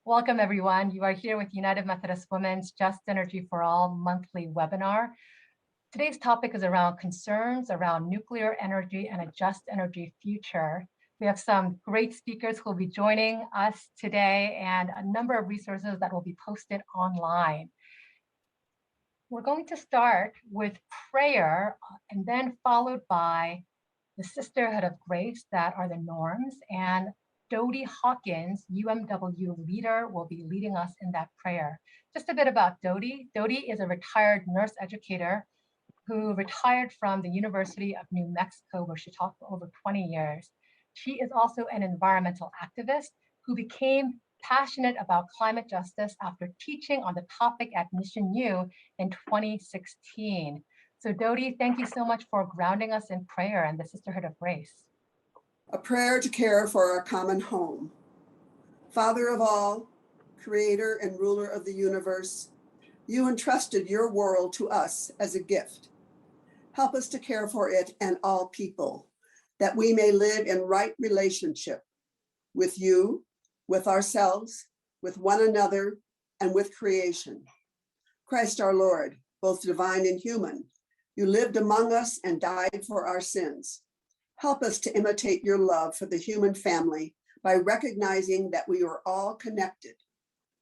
Welcome, everyone. You are here with United Methodist Women's Just Energy for All monthly webinar. Today's topic is around concerns around nuclear energy and a just energy future. We have some great speakers who will be joining us today and a number of resources that will be posted online. We're going to start with prayer and then followed by the Sisterhood of Grace, that are the norms, and Dodie Hawkins, UMW leader, will be leading us in that prayer. Just a bit about Dodie. Dodie is a retired nurse educator who retired from the University of New Mexico, where she taught for over 20 years. She is also an environmental activist who became passionate about climate justice after teaching on the topic at Mission U in 2016. So Dodie, thank you so much for grounding us in prayer and the Sisterhood of Grace. A prayer to care for our common home. Father of all, creator and ruler of the universe, you entrusted your world to us as a gift. Help us to care for it and all people, that we may live in right relationship with you, with ourselves, with one another, and with creation. Christ our Lord, both divine and human, you lived among us and died for our sins. Help us to imitate your love for the human family by recognizing that we are all connected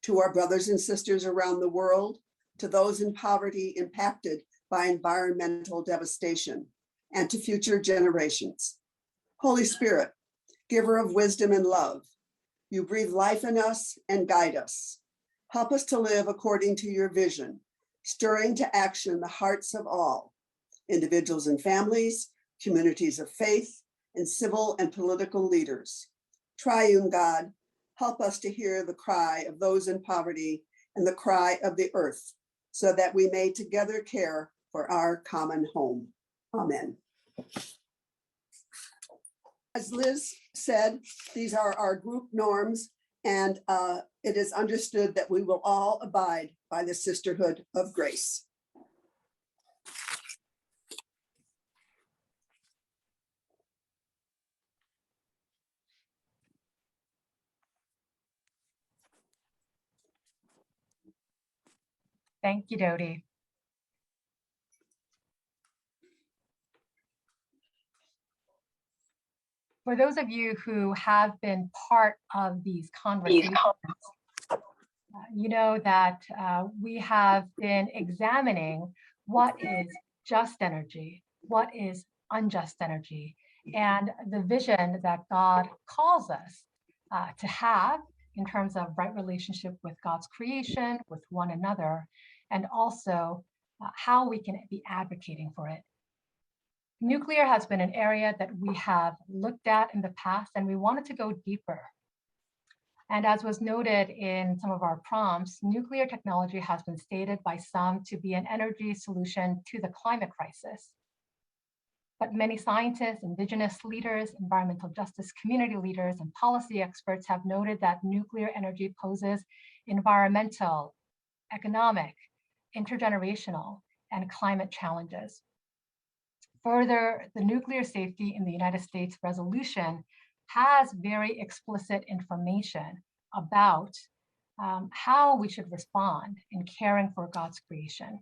to our brothers and sisters around the world, to those in poverty impacted by environmental devastation, and to future generations. Holy Spirit, giver of wisdom and love, you breathe life in us and guide us. Help us to live according to your vision, stirring to action the hearts of all, individuals and families, communities of faith, and civil and political leaders. Triune God, help us to hear the cry of those in poverty and the cry of the earth, so that we may together care for our common home. Amen. As Liz said, these are our group norms, and it is understood that we will all abide by the Sisterhood of Grace. Thank you, Dodie. For those of you who have been part of these conversations, you know that we have been examining what is just energy, what is unjust energy, and the vision that God calls us to have in terms of right relationship with God's creation, with one another, and also how we can be advocating for it. Nuclear has been an area that we have looked at in the past, and we wanted to go deeper. And as was noted in some of our prompts, nuclear technology has been stated by some to be an energy solution to the climate crisis. But many scientists, indigenous leaders, environmental justice community leaders, and policy experts have noted that nuclear energy poses environmental, economic, intergenerational, and climate challenges. Further, the Nuclear Safety in the United States resolution has very explicit information about how we should respond in caring for God's creation.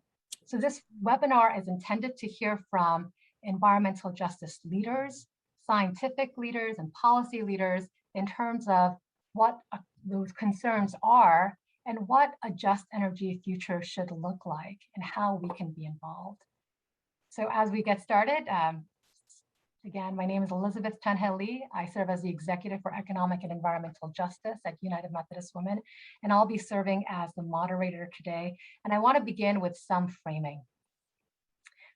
So this webinar is intended to hear from environmental justice leaders, scientific leaders, and policy leaders in terms of what those concerns are and what a just energy future should look like and how we can be involved. So as we get started, again, my name is Elizabeth Tanheli. I serve as the Executive for Economic and Environmental Justice at United Methodist Women, and I'll be serving as the moderator today. And I want to begin with some framing.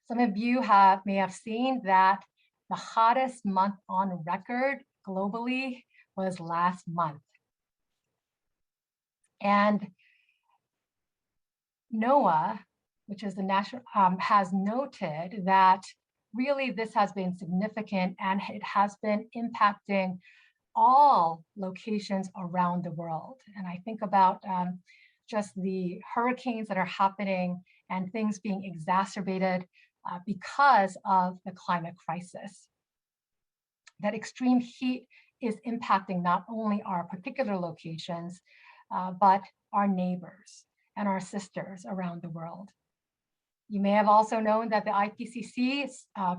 Some of you may have seen that the hottest month on record globally was last month. And NOAA, which is the national, has noted that really this has been significant and it has been impacting all locations around the world. And I think about just the hurricanes that are happening and things being exacerbated because of the climate crisis. That extreme heat is impacting not only our particular locations, but our neighbors and our sisters around the world. You may have also known that the IPCC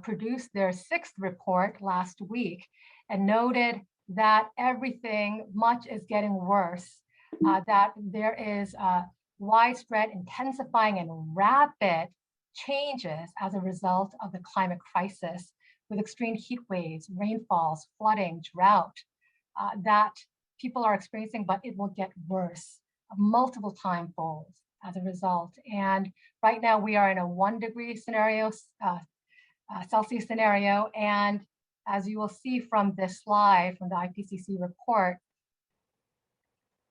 produced their 6th report last week and noted that much is getting worse, that there is widespread, intensifying, and rapid changes as a result of the climate crisis, with extreme heat waves, rainfalls, flooding, drought that people are experiencing, but it will get worse multiple timefolds as a result. And right now we are in a 1 degree scenario, Celsius scenario. And as you will see from this slide from the IPCC report,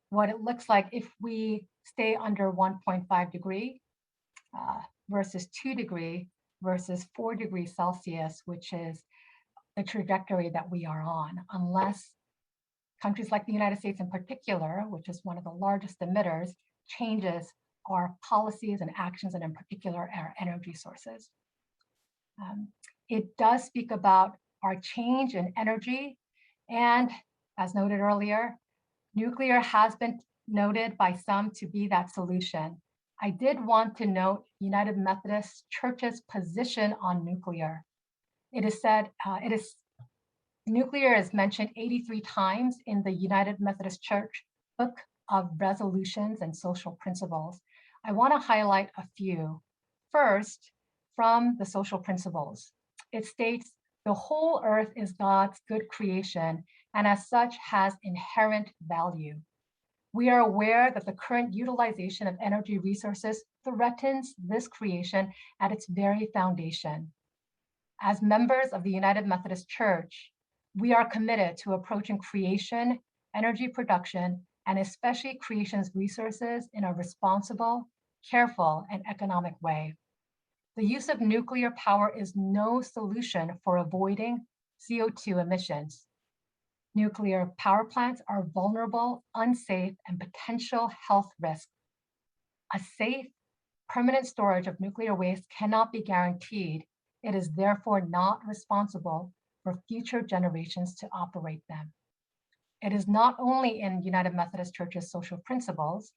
what it looks like if we stay under 1.5 degree versus 2 degree versus 4 degrees Celsius, which is the trajectory that we are on, unless countries like the United States in particular, which is one of the largest emitters, changes our policies and actions, and in particular, our energy sources. It does speak about our change in energy. And as noted earlier, nuclear has been noted by some to be that solution. I did want to note United Methodist Church's position on nuclear. It is said, nuclear is mentioned 83 times in the United Methodist Church Book of Resolutions and Social Principles. I want to highlight a few. First, from the social principles, it states, the whole earth is God's good creation and as such has inherent value. We are aware that the current utilization of energy resources threatens this creation at its very foundation. As members of the United Methodist Church, we are committed to approaching creation, energy production, and especially creation's resources in a responsible, careful, and economic way. The use of nuclear power is no solution for avoiding CO2 emissions. Nuclear power plants are vulnerable, unsafe, and potential health risks. A safe, permanent storage of nuclear waste cannot be guaranteed. It is therefore not responsible for future generations to operate them. It is not only in United Methodist Church's social principles,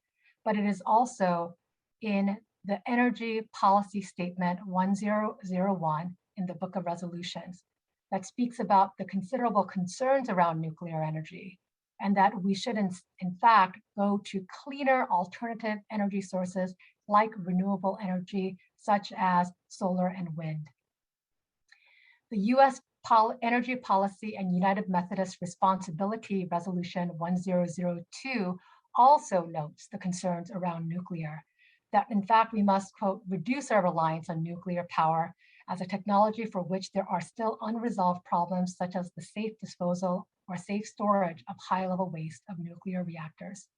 but it is also in the Energy Policy Statement 1001 in the Book of Resolutions that speaks about the considerable concerns around nuclear energy, and that we should in fact go to cleaner alternative energy sources like renewable energy, such as solar and wind. The US Energy Policy and United Methodist Responsibility Resolution 1002 also notes the concerns around nuclear, that in fact we must, quote, reduce our reliance on nuclear power as a technology for which there are still unresolved problems such as the safe disposal or safe storage of high-level waste of nuclear reactors,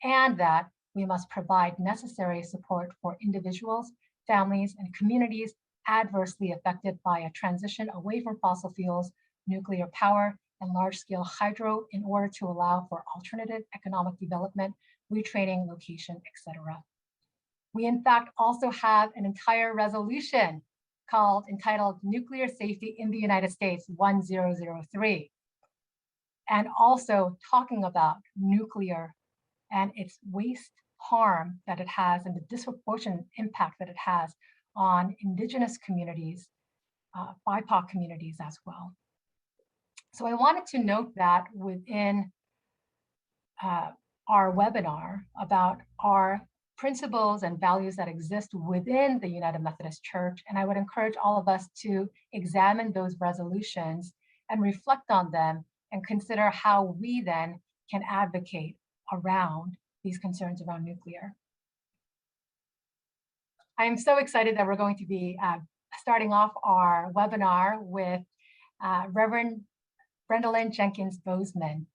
and that we must provide necessary support for individuals, families, and communities adversely affected by a transition away from fossil fuels, nuclear power, and large-scale hydro in order to allow for alternative economic development, retraining, location, etc. We in fact also have an entire resolution entitled Nuclear Safety in the United States 1003, and also talking about nuclear and its waste, harm that it has, and the disproportionate impact that it has on Indigenous communities, BIPOC communities as well. So I wanted to note that within our webinar about our principles and values that exist within the United Methodist Church, and I would encourage all of us to examine those resolutions and reflect on them and consider how we then can advocate around these concerns around nuclear. I am so excited that we're going to be starting off our webinar with Reverend Brenda-Lyn Jenkins Bozeman.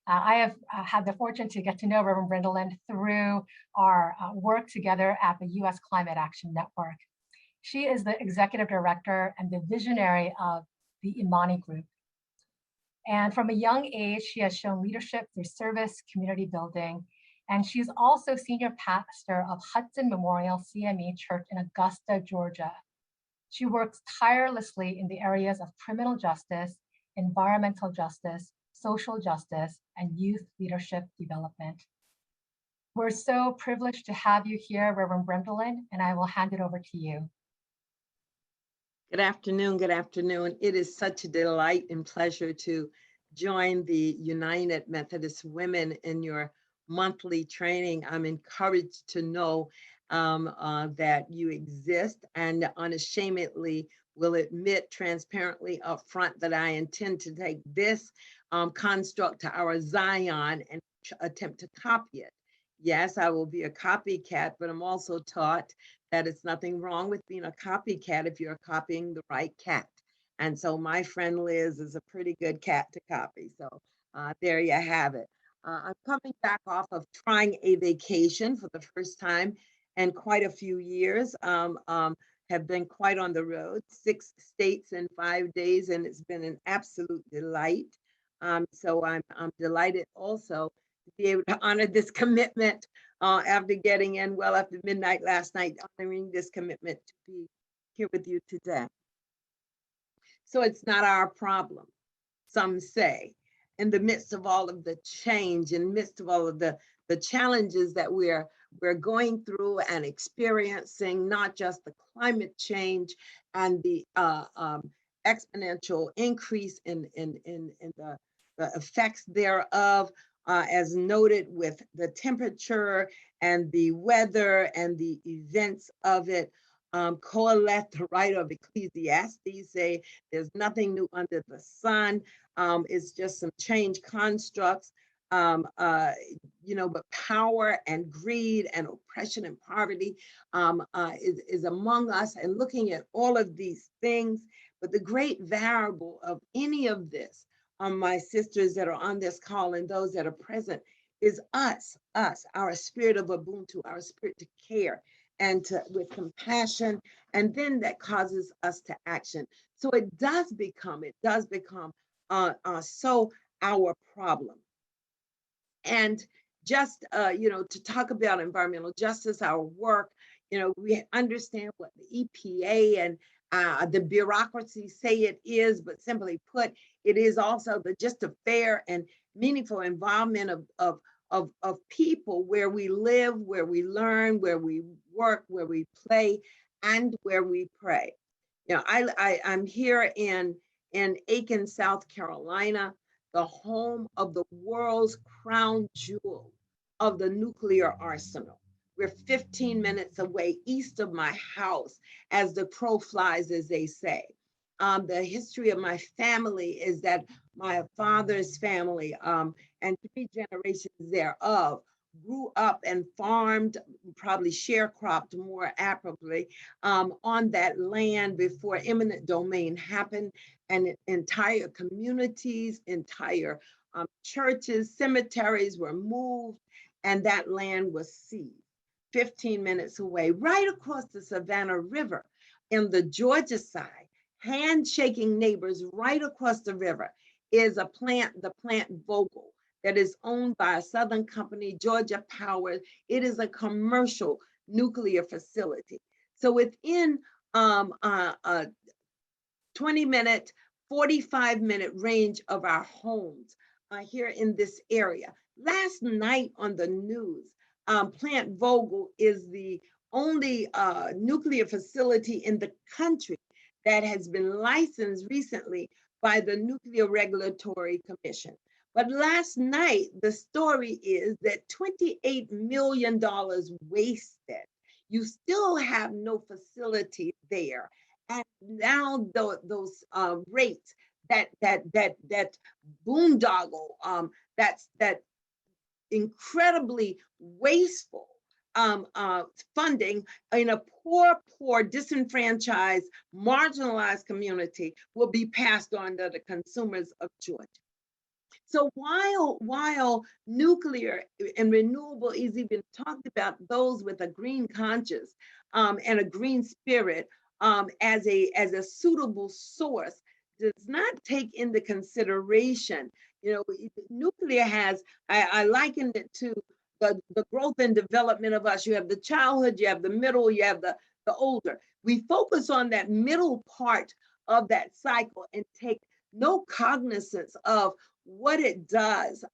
I have had the fortune to get to know Reverend Brenda-Lyn through our work together at the U.S. Climate Action Network. She is the executive director and the visionary of the Imani Group. And from a young age, she has shown leadership through service, community building, and she's also senior pastor of Hudson Memorial CME Church in Augusta, Georgia. She works tirelessly in the areas of criminal justice, environmental justice, social justice, and youth leadership development. We're so privileged to have you here, Reverend Bremdelen, and I will hand it over to you. Good afternoon. Good afternoon. It is such a delight and pleasure to join the United Methodist Women in your monthly training. I'm encouraged to know that you exist, and unashamedly will admit transparently up front that I intend to take this construct to our Zion and attempt to copy it. Yes, I will be a copycat, but I'm also taught that it's nothing wrong with being a copycat if you're copying the right cat. And so my friend Liz is a pretty good cat to copy. So there you have it. I'm coming back off of trying a vacation for the first time in quite a few years. Have been quite on the road, 6 states in 5 days, and it's been an absolute delight. So I'm delighted also to be able to honor this commitment after getting in well after midnight last night, honoring this commitment to be here with you today. So it's not our problem, some say, in the midst of all of the change, in the midst of all of the challenges that we're going through and experiencing, not just the climate change and the exponential increase in the effects thereof, as noted with the temperature and the weather and the events of it. Colette, the writer of Ecclesiastes, say there's nothing new under the sun. It's just some change constructs, but power and greed and oppression and poverty is among us, and looking at all of these things. But the great variable of any of this, my sisters that are on this call and those that are present, is us, our spirit of Ubuntu, our spirit to care and with compassion, and then that causes us to action. So it does become so our problem. And just to talk about environmental justice, our work, we understand what the EPA and the bureaucracy say it is, but simply put, it is also just a fair and meaningful involvement of people where we live, where we learn, where we work, where we play, and where we pray. I'm here in Aiken, South Carolina, the home of the world's crown jewel of the nuclear arsenal. We're 15 minutes away east of my house, as the crow flies, as they say. The history of my family is that my father's family and 3 generations thereof grew up and farmed, probably sharecropped more appropriately, on that land before eminent domain happened, and entire communities, entire churches, cemeteries were moved, and that land was seized. 15 minutes away, right across the Savannah River in the Georgia side, handshaking neighbors right across the river, is the plant Vogtle, that is owned by a Southern company, Georgia Power. It is a commercial nuclear facility. So within a 20-minute, 45-minute range of our homes here in this area. Last night on the news, Plant Vogtle is the only nuclear facility in the country that has been licensed recently by the Nuclear Regulatory Commission. But last night, the story is that $28 million wasted. You still have no facility there. And now those rates, that boondoggle, that incredibly wasteful funding in a poor, disenfranchised, marginalized community will be passed on to the consumers of Georgia. So while nuclear and renewable is even talked about, those with a green conscience and a green spirit as a suitable source, does not take into consideration, nuclear has, I likened it to the growth and development of us. You have the childhood, you have the middle, you have the older. We focus on that middle part of that cycle and take no cognizance of what it does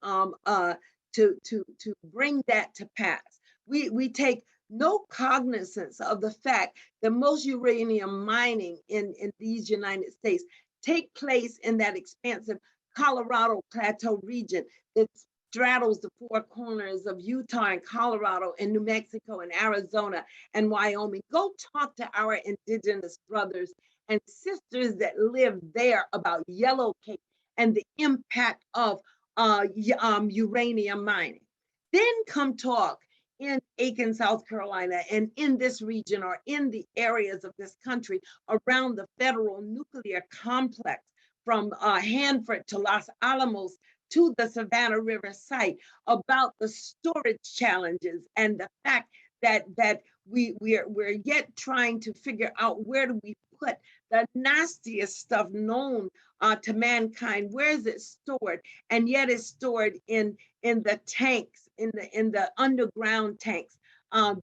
to bring that to pass. We take no cognizance of the fact that most uranium mining in these United States take place in that expansive Colorado Plateau region that straddles the four corners of Utah and Colorado and New Mexico and Arizona and Wyoming. Go talk to our indigenous brothers and sisters that live there about yellowcake and the impact of uranium mining. Then come talk in Aiken, South Carolina, and in this region or in the areas of this country around the federal nuclear complex from Hanford to Los Alamos to the Savannah River site about the storage challenges and the fact that we're yet trying to figure out where do we put the nastiest stuff known to mankind. Where is it stored? And yet it's stored in the tanks, in the underground tanks,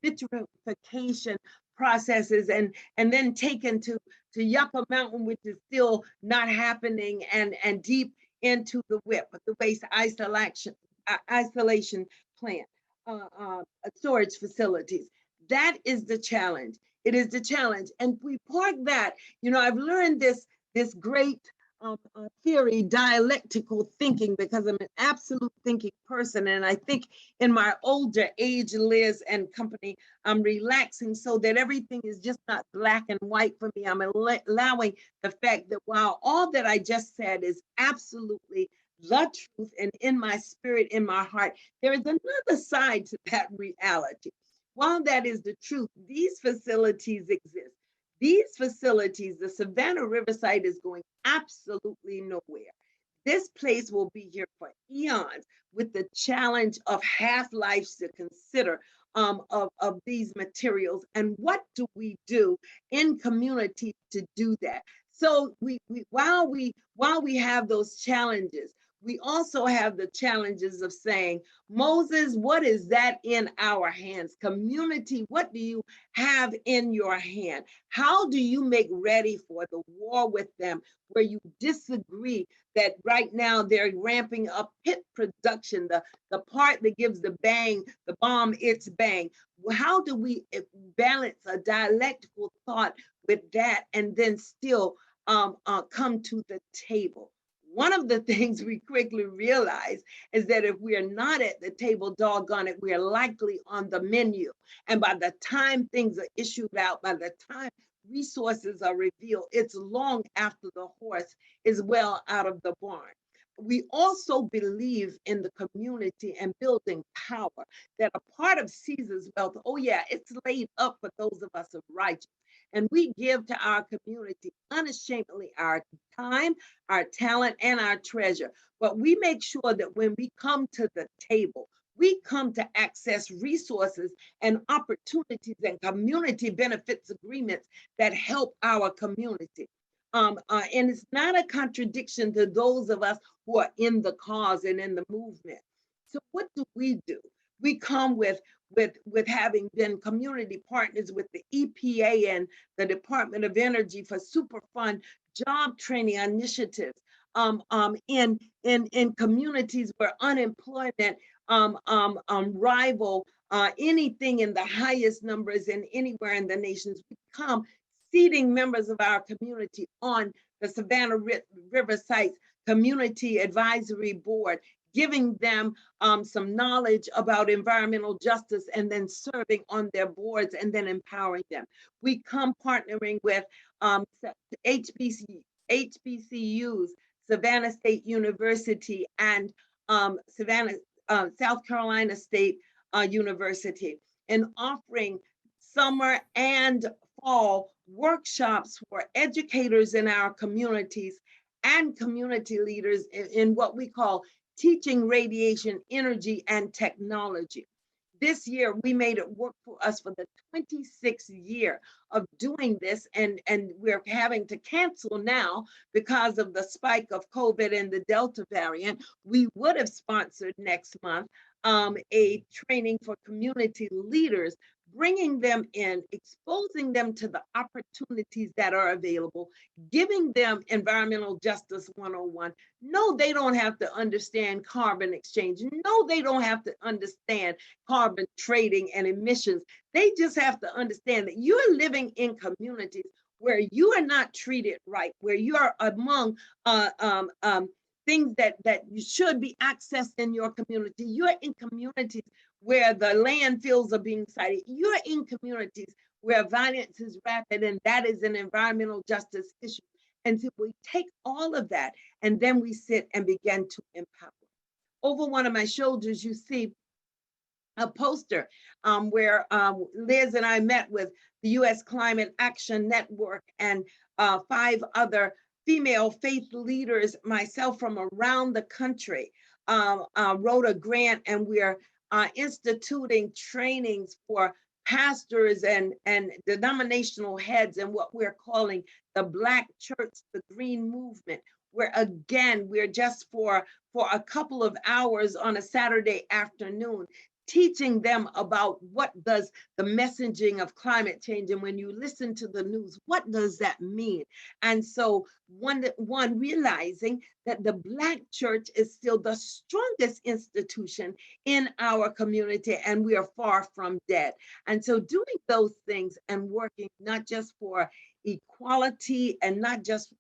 vitrification processes, and then taken to Yucca Mountain, which is still not happening, and deep into the WIPP, the waste isolation plant, storage facilities. That is the challenge. It is the challenge. And we park that, I've learned this great theory, dialectical thinking, because I'm an absolute thinking person. And I think in my older age, Liz and company, I'm relaxing so that everything is just not black and white for me. I'm allowing the fact that while all that I just said is absolutely the truth and in my spirit, in my heart, there is another side to that reality. While that is the truth, these facilities exist. These facilities, the Savannah River site is going absolutely nowhere. This place will be here for eons with the challenge of half-lives to consider of these materials. And what do we do in community to do that? So while we have those challenges, we also have the challenges of saying, Moses, what is that in our hands? Community, what do you have in your hand? How do you make ready for the war with them where you disagree that right now they're ramping up hit production, the part that gives the bang, the bomb, its bang? How do we balance a dialectical thought with that and then still come to the table? One of the things we quickly realize is that if we are not at the table, doggone it, we are likely on the menu. And by the time things are issued out, by the time resources are revealed, it's long after the horse is well out of the barn. We also believe in the community and building power, that a part of Caesar's wealth, oh yeah, it's laid up for those of us of righteous. And we give to our community unashamedly our time, our talent, and our treasure. But we make sure that when we come to the table, we come to access resources and opportunities and community benefits agreements that help our community. And it's not a contradiction to those of us who are in the cause and in the movement. So what do? We come with having been community partners with the EPA and the Department of Energy for Superfund job training initiatives in communities where unemployment rival anything in the highest numbers in anywhere in the nations. We come seating members of our community on the Savannah River Sites Community Advisory Board, giving them some knowledge about environmental justice and then serving on their boards and then empowering them. We come partnering with HBCUs, Savannah State University and South Carolina State University, and offering summer and fall workshops for educators in our communities and community leaders in what we call teaching radiation, energy, and technology. This year, we made it work for us for the 26th year of doing this, and we're having to cancel now because of the spike of COVID and the Delta variant. We would have sponsored next month a training for community leaders bringing them in, exposing them to the opportunities that are available, giving them environmental justice 101. No, they don't have to understand carbon exchange. No, they don't have to understand carbon trading and emissions. They just have to understand that you're living in communities where you are not treated right, where you are among things that you should be accessed in your community. You're in communities where the landfills are being cited. You're in communities where violence is rapid, and that is an environmental justice issue. And so we take all of that, and then we sit and begin to empower. Over one of my shoulders, you see a poster where Liz and I met with the U.S. Climate Action Network and 5 other female faith leaders, myself from around the country, wrote a grant, and we're instituting trainings for pastors and denominational heads and what we're calling the Black Church, the Green Movement, where again, we're just for a couple of hours on a Saturday afternoon, teaching them about what does the messaging of climate change, and when you listen to the news, what does that mean? And so one realizing that the Black church is still the strongest institution in our community, and we are far from dead. And so doing those things and working not just for equality and not just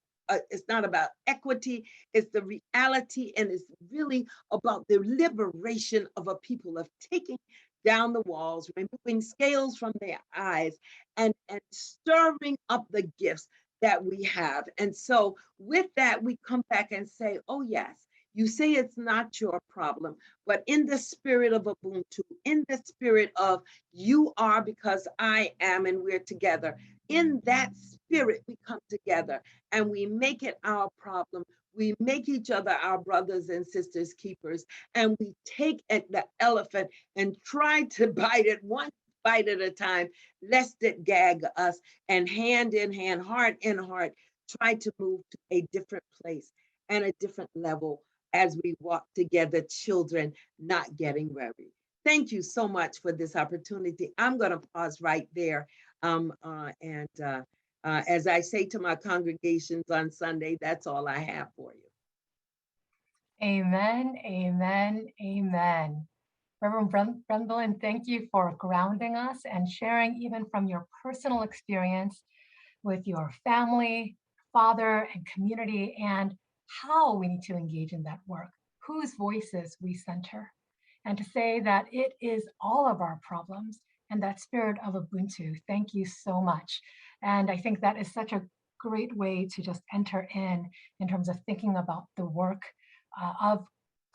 it's not about equity, it's the reality, and it's really about the liberation of a people, of taking down the walls, removing scales from their eyes, and stirring up the gifts that we have. And so with that, we come back and say, oh yes, you say it's not your problem, but in the spirit of Ubuntu, in the spirit of you are because I am and we're together, in that spirit, we come together and we make it our problem. We make each other our brothers and sisters keepers, and we take the elephant and try to bite it one bite at a time, lest it gag us, and hand in hand, heart in heart, try to move to a different place and a different level as we walk together, children not getting worried. Thank you so much for this opportunity. I'm going to pause right there. As I say to my congregations on Sunday, that's all I have for you. Amen, amen, amen. Reverend Brendolyn, thank you for grounding us and sharing even from your personal experience with your family, father, and community, and how we need to engage in that work, whose voices we center, and to say that it is all of our problems and that spirit of Ubuntu. Thank you so much. And I think that is such a great way to just enter in terms of thinking about the work of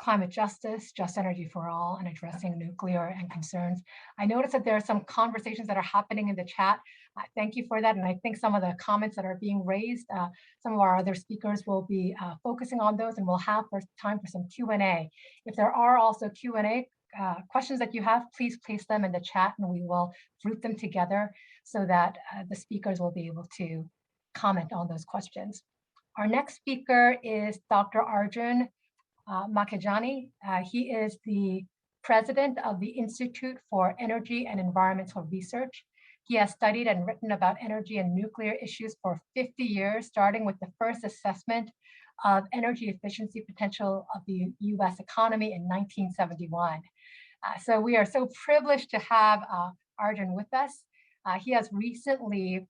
climate justice, just energy for all, and addressing nuclear and concerns. I noticed that there are some conversations that are happening in the chat. Thank you for that. And I think some of the comments that are being raised, some of our other speakers will be focusing on those, and we'll have time for some Q&A. If there are also Q&A questions that you have, please place them in the chat and we will group them together so that the speakers will be able to comment on those questions. Our next speaker is Dr. Arjun Makhijani. He is the president of the Institute for Energy and Environmental Research. He has studied and written about energy and nuclear issues for 50 years, starting with the first assessment of energy efficiency potential of the US economy in 1971. So we are so privileged to have Arjun with us. He has recently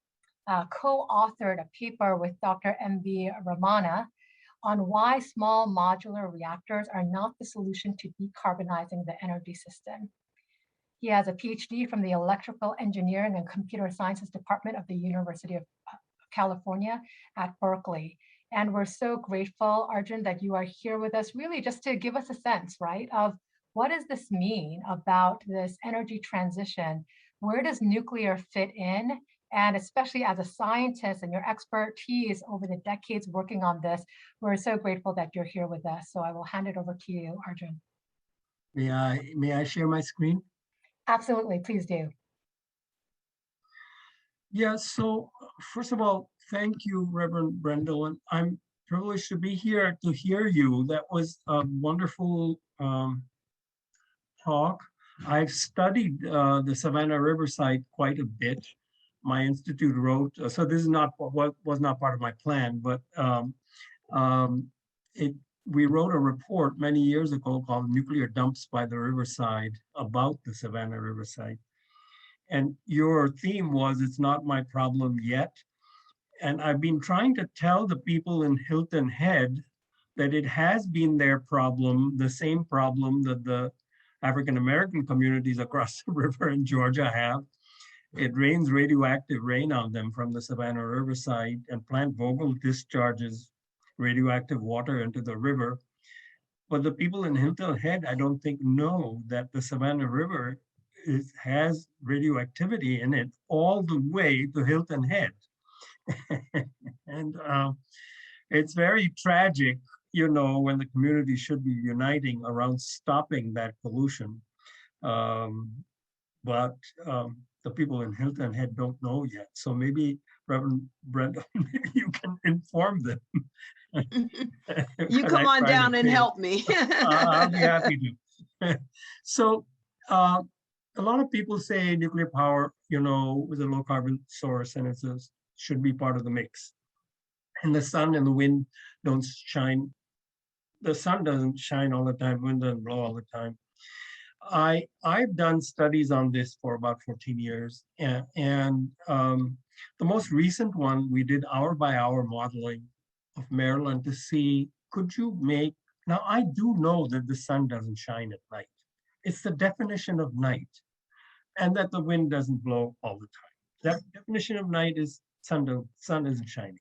co-authored a paper with Dr. M.V. Ramana on why small modular reactors are not the solution to decarbonizing the energy system. He has a PhD from the Electrical Engineering and Computer Sciences Department of the University of California at Berkeley. And we're so grateful, Arjun, that you are here with us, really just to give us a sense, right, of what does this mean about this energy transition? Where does nuclear fit in? And especially as a scientist and your expertise over the decades working on this, we're so grateful that you're here with us. So I will hand it over to you, Arjun. May I share my screen? Absolutely, please do. Yeah, so first of all, thank you, Reverend Brendolyn. I'm privileged to be here to hear you. That was a wonderful talk. I've studied the Savannah River site quite a bit. My institute wrote, so this is not what was not part of my plan, but um, it, we wrote a report many years ago called Nuclear Dumps by the Riverside about the Savannah River site. And your theme was, it's not my problem yet. And I've been trying to tell the people in Hilton Head that it has been their problem, the same problem that the African-American communities across the river in Georgia have. It rains radioactive rain on them from the Savannah Riverside, and Plant Vogtle discharges radioactive water into the river. But the people in Hilton Head, I don't think, know that the Savannah River has radioactivity in it all the way to Hilton Head. And it's very tragic, you know, when the community should be uniting around stopping that pollution. But the people in Hilton Head don't know yet. So maybe Reverend Brenda, maybe you can inform them. You come on down and help me. I'll be happy to. So a lot of people say nuclear power, you know, is a low carbon source and should be part of the mix. And the sun and the wind don't shine. The sun doesn't shine all the time, wind doesn't blow all the time. I've done studies on this for about 14 years. And the most recent one, we did hour by hour modeling of Maryland to see, could you make, now I do know that the sun doesn't shine at night. It's the definition of night, and that the wind doesn't blow all the time. That definition of night is sun isn't shining.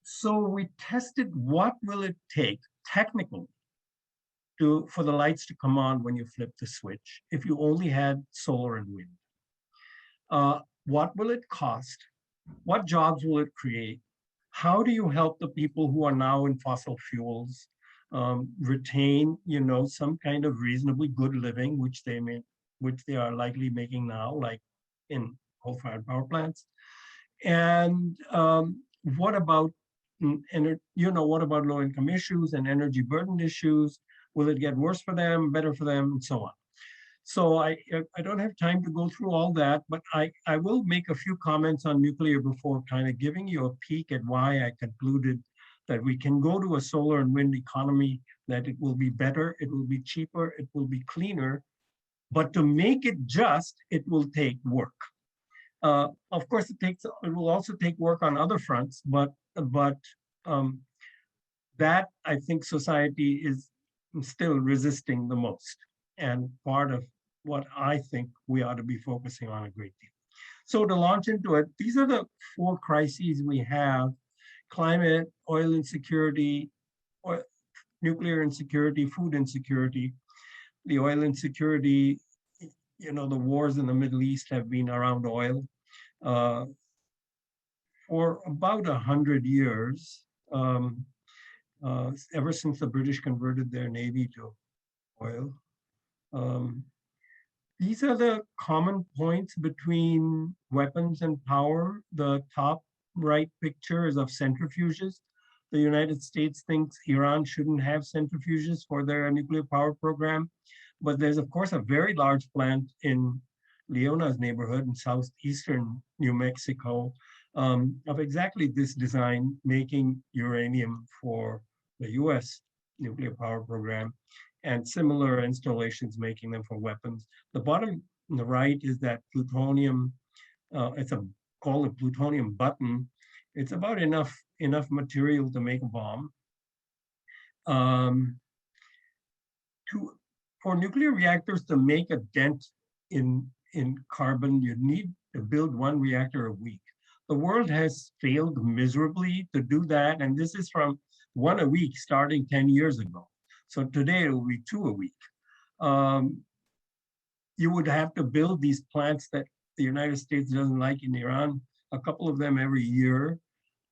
So we tested what will it take technically for the lights to come on when you flip the switch if you only had solar and wind. What will it cost? What jobs will it create? How do you help the people who are now in fossil fuels retain, you know, some kind of reasonably good living, which they are likely making now, like in coal-fired power plants? And what about what about low-income issues and energy burden issues? Will it get worse for them, better for them, and so on? So I don't have time to go through all that, but I will make a few comments on nuclear before kind of giving you a peek at why I concluded that we can go to a solar and wind economy, that it will be better, it will be cheaper, it will be cleaner, but to make it just, it will take work. Of course, it will also take work on other fronts, but that I think society is still resisting the most, and part of what I think we ought to be focusing on a great deal. So to launch into it, these are the 4 crises we have: climate, oil insecurity, or nuclear insecurity, food insecurity. The oil insecurity, you know, the wars in the Middle East have been around oil for about 100 years, ever since the British converted their navy to oil. These are the common points between weapons and power. The top right picture is of centrifuges. The United States thinks Iran shouldn't have centrifuges for their nuclear power program, but there's of course a very large plant in Leona's neighborhood in southeastern New Mexico of exactly this design, making uranium for the US nuclear power program, and similar installations making them for weapons. The bottom on the right is that plutonium, it's called a plutonium button. It's about enough material to make a bomb. For nuclear reactors to make a dent in carbon, you need to build 1 reactor a week. The world has failed miserably to do that, and this is from 1 a week starting 10 years ago. So today it will be 2 a week. You would have to build these plants that the United States doesn't like in Iran, a couple of them every year.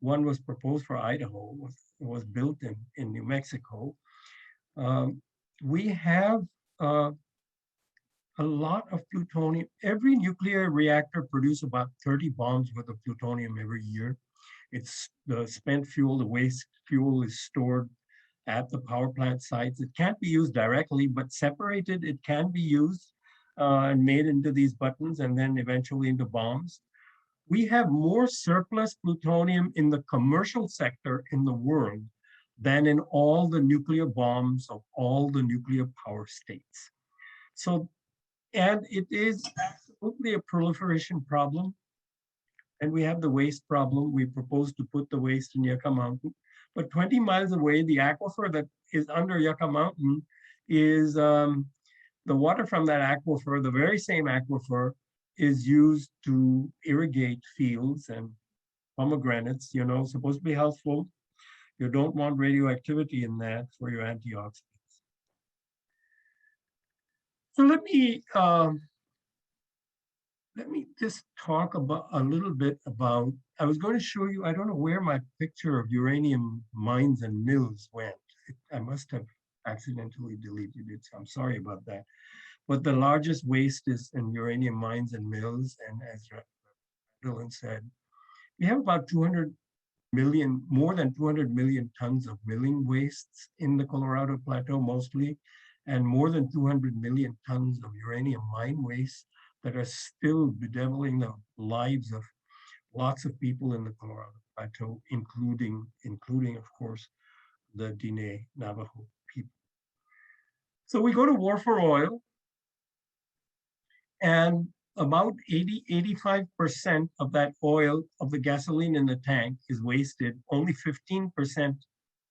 One was proposed for Idaho, was built in New Mexico. We have a lot of plutonium. Every nuclear reactor produces about 30 bombs worth of plutonium every year. It's the spent fuel, the waste fuel is stored at the power plant sites. It can't be used directly, but separated, it can be used and made into these buttons and then eventually into bombs. We have more surplus plutonium in the commercial sector in the world than in all the nuclear bombs of all the nuclear power states. So, and it is absolutely a proliferation problem. And we have the waste problem. We propose to put the waste in Yucca Mountain. But 20 miles away, the aquifer that is under Yucca Mountain is the water from that aquifer, the very same aquifer, is used to irrigate fields and pomegranates, you know, supposed to be healthful. You don't want radioactivity in that for your antioxidants. So let me just talk about a little bit about, I was going to show you, I don't know where my picture of uranium mines and mills went. I must have accidentally deleted it, so I'm sorry about that. But the largest waste is in uranium mines and mills. And as Dylan said, we have about 200 million, more than 200 million tons of milling wastes in the Colorado Plateau mostly, and more than 200 million tons of uranium mine waste that are still bedeviling the lives of lots of people in the Colorado Plateau, including of course, the Diné Navajo people. So we go to war for oil, and about 85% of that oil, of the gasoline in the tank, is wasted. Only 15%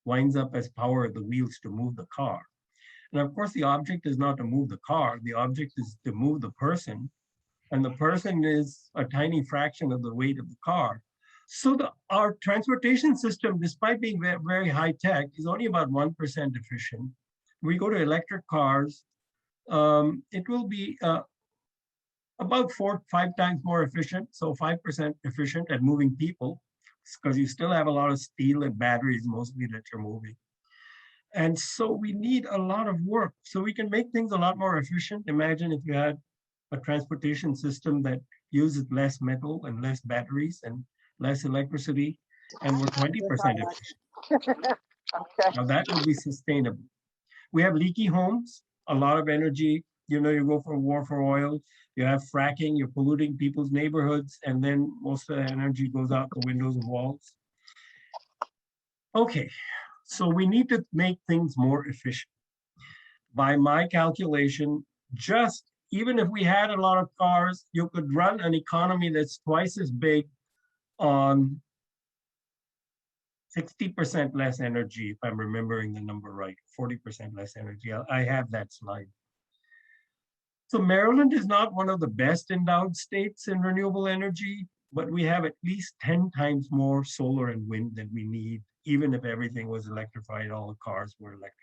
winds up as power of the wheels to move the car. And of course, the object is not to move the car, the object is to move the person. And the person is a tiny fraction of the weight of the car. So our transportation system, despite being very, very high tech, is only about 1% efficient. We go to electric cars, it will be about 4 or 5 times more efficient, so 5% efficient at moving people, because you still have a lot of steel and batteries mostly that you're moving. And so we need a lot of work. So we can make things a lot more efficient. Imagine if you had a transportation system that uses less metal and less batteries and less electricity, and we're 20% efficient. Okay. Now that would be sustainable. We have leaky homes, a lot of energy. You know, you go for war for oil, you have fracking, you're polluting people's neighborhoods, and then most of the energy goes out the windows and walls. Okay, so we need to make things more efficient. By my calculation, just even if we had a lot of cars, you could run an economy that's twice as big on 60% less energy, if I'm remembering the number right, 40% less energy. I have that slide. So Maryland is not one of the best endowed states in renewable energy, but we have at least 10 times more solar and wind than we need, even if everything was electrified, all the cars were electric.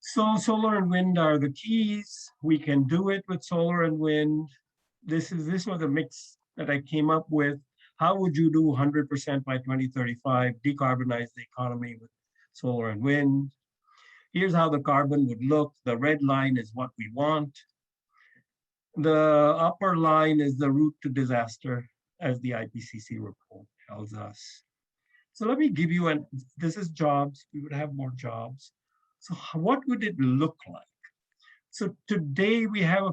So solar and wind are the keys. We can do it with solar and wind. This was a mix that I came up with. How would you do 100% by 2035, decarbonize the economy with solar and wind? Here's how the carbon would look. The red line is what we want. The upper line is the route to disaster, as the IPCC report tells us. So let me give you this is jobs. We would have more jobs. So what would it look like? So today we have a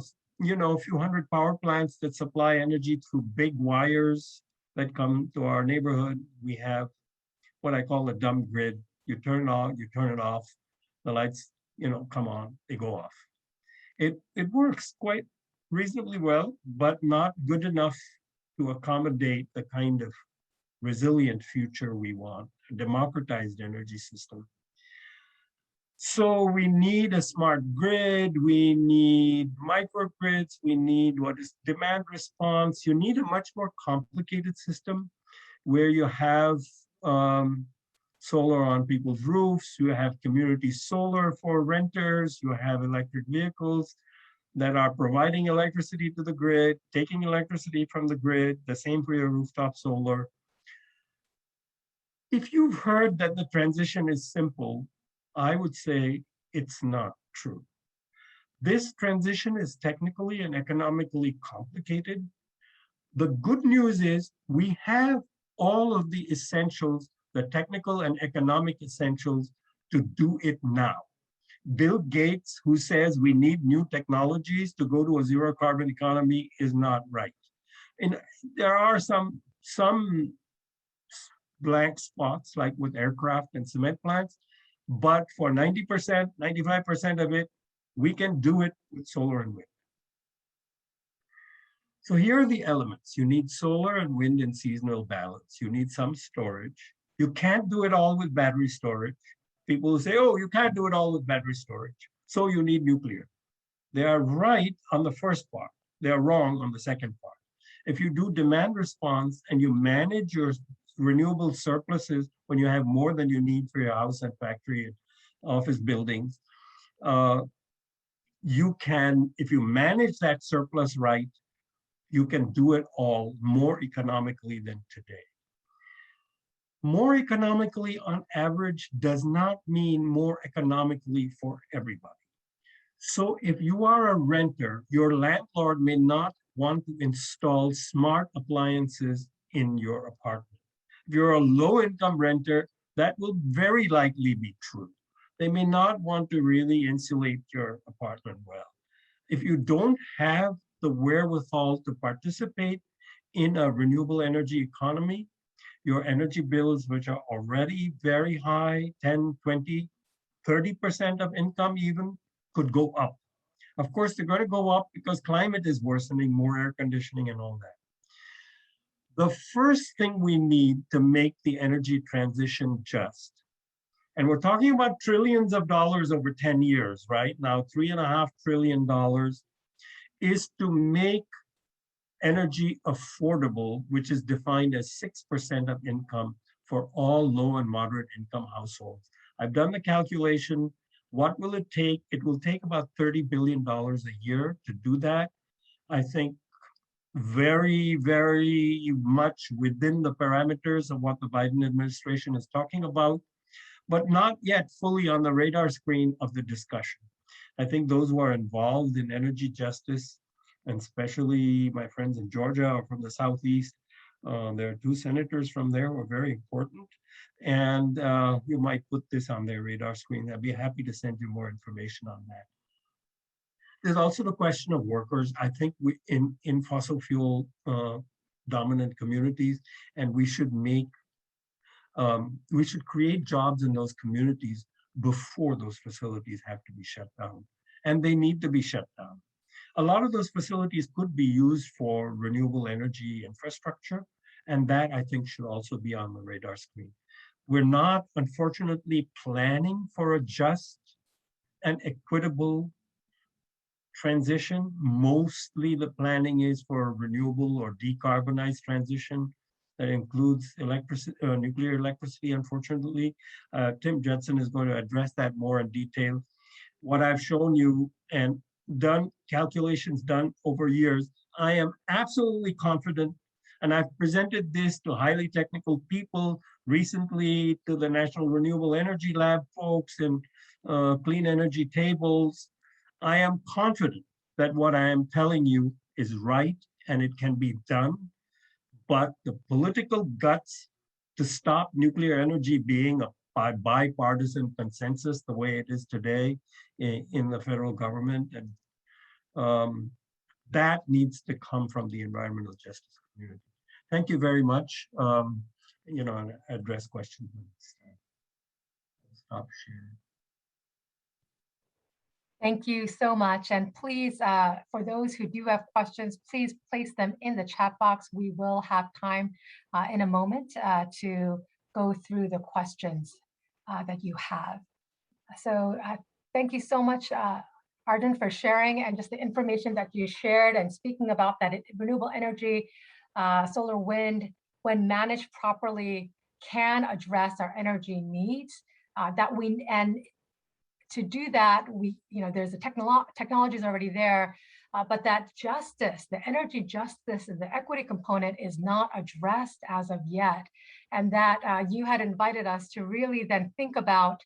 few hundred power plants that supply energy through big wires that come to our neighborhood. We have what I call a dumb grid. You turn it on, you turn it off. The lights, come on, they go off. It works quite reasonably well, but not good enough to accommodate the kind of resilient future we want, a democratized energy system. So we need a smart grid, we need microgrids, we need what is demand response. You need a much more complicated system where you have solar on people's roofs, you have community solar for renters, you have electric vehicles that are providing electricity to the grid, taking electricity from the grid, the same for your rooftop solar. If you've heard that the transition is simple, I would say it's not true. This transition is technically and economically complicated. The good news is we have all of the essentials the technical and economic essentials to do it now. Bill Gates, who says we need new technologies to go to a zero carbon economy, is not right. And there are some blank spots, like with aircraft and cement plants, but for 90%, 95% of it, we can do it with solar and wind. So here are the elements. You need solar and wind in seasonal balance. You need some storage. You can't do it all with battery storage. People will say, oh, you can't do it all with battery storage. So you need nuclear. They are right on the first part. They are wrong on the second part. If you do demand response and you manage your renewable surpluses when you have more than you need for your house and factory and office buildings, you can, if you manage that surplus right, you can do it all more economically than today. More economically on average does not mean more economically for everybody. So if you are a renter, your landlord may not want to install smart appliances in your apartment. If you're a low-income renter, that will very likely be true. They may not want to really insulate your apartment well. If you don't have the wherewithal to participate in a renewable energy economy, your energy bills, which are already very high, 10, 20, 30% of income even, could go up. Of course, they're going to go up because climate is worsening, more air conditioning and all that. The first thing we need to make the energy transition just, and we're talking about trillions of dollars over 10 years, right? Now, $3.5 trillion, is to make energy affordable, which is defined as 6% of income for all low and moderate income households. I've done the calculation. What will it take? It will take about $30 billion a year to do that. I think very, very much within the parameters of what the Biden administration is talking about, but not yet fully on the radar screen of the discussion. I think those who are involved in energy justice, and especially my friends in Georgia or from the Southeast, there are 2 senators from there who are very important. And you might put this on their radar screen. I'd be happy to send you more information on that. There's also the question of workers. I think we in fossil fuel dominant communities, and we should create jobs in those communities before those facilities have to be shut down. And they need to be shut down. A lot of those facilities could be used for renewable energy infrastructure, and that I think should also be on the radar screen. We're not, unfortunately, planning for a just and equitable transition. Mostly the planning is for a renewable or decarbonized transition that includes nuclear electricity, unfortunately. Tim Judson is going to address that more in detail. What I've shown you and done calculations done over years, I am absolutely confident, and I've presented this to highly technical people recently, to the National Renewable Energy Lab folks and clean energy tables. I am confident that what I am telling you is right and it can be done, but the political guts to stop nuclear energy being a bipartisan consensus the way it is today in the federal government, and that needs to come from the environmental justice community. Thank you very much. And address questions when it's time. Stop sharing. Thank you so much. And please, for those who do have questions, please place them in the chat box. We will have time in a moment to go through the questions that you have. So thank you so much, Arjun, for sharing and just the information that you shared and speaking about that renewable energy, solar, wind, when managed properly, can address our energy needs. And to do that, there's the technology is already there, but that justice, the energy justice and the equity component is not addressed as of yet. And that you had invited us to really then think about,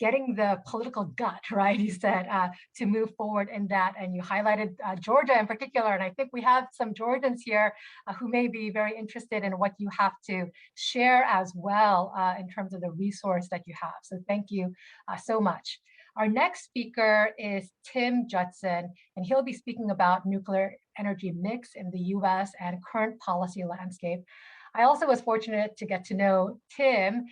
getting the political gut, right? You said to move forward in that, and you highlighted Georgia in particular. And I think we have some Georgians here who may be very interested in what you have to share as well in terms of the resource that you have. So thank you so much. Our next speaker is Tim Judson, and he'll be speaking about nuclear energy mix in the US and current policy landscape. I also was fortunate to get to know Tim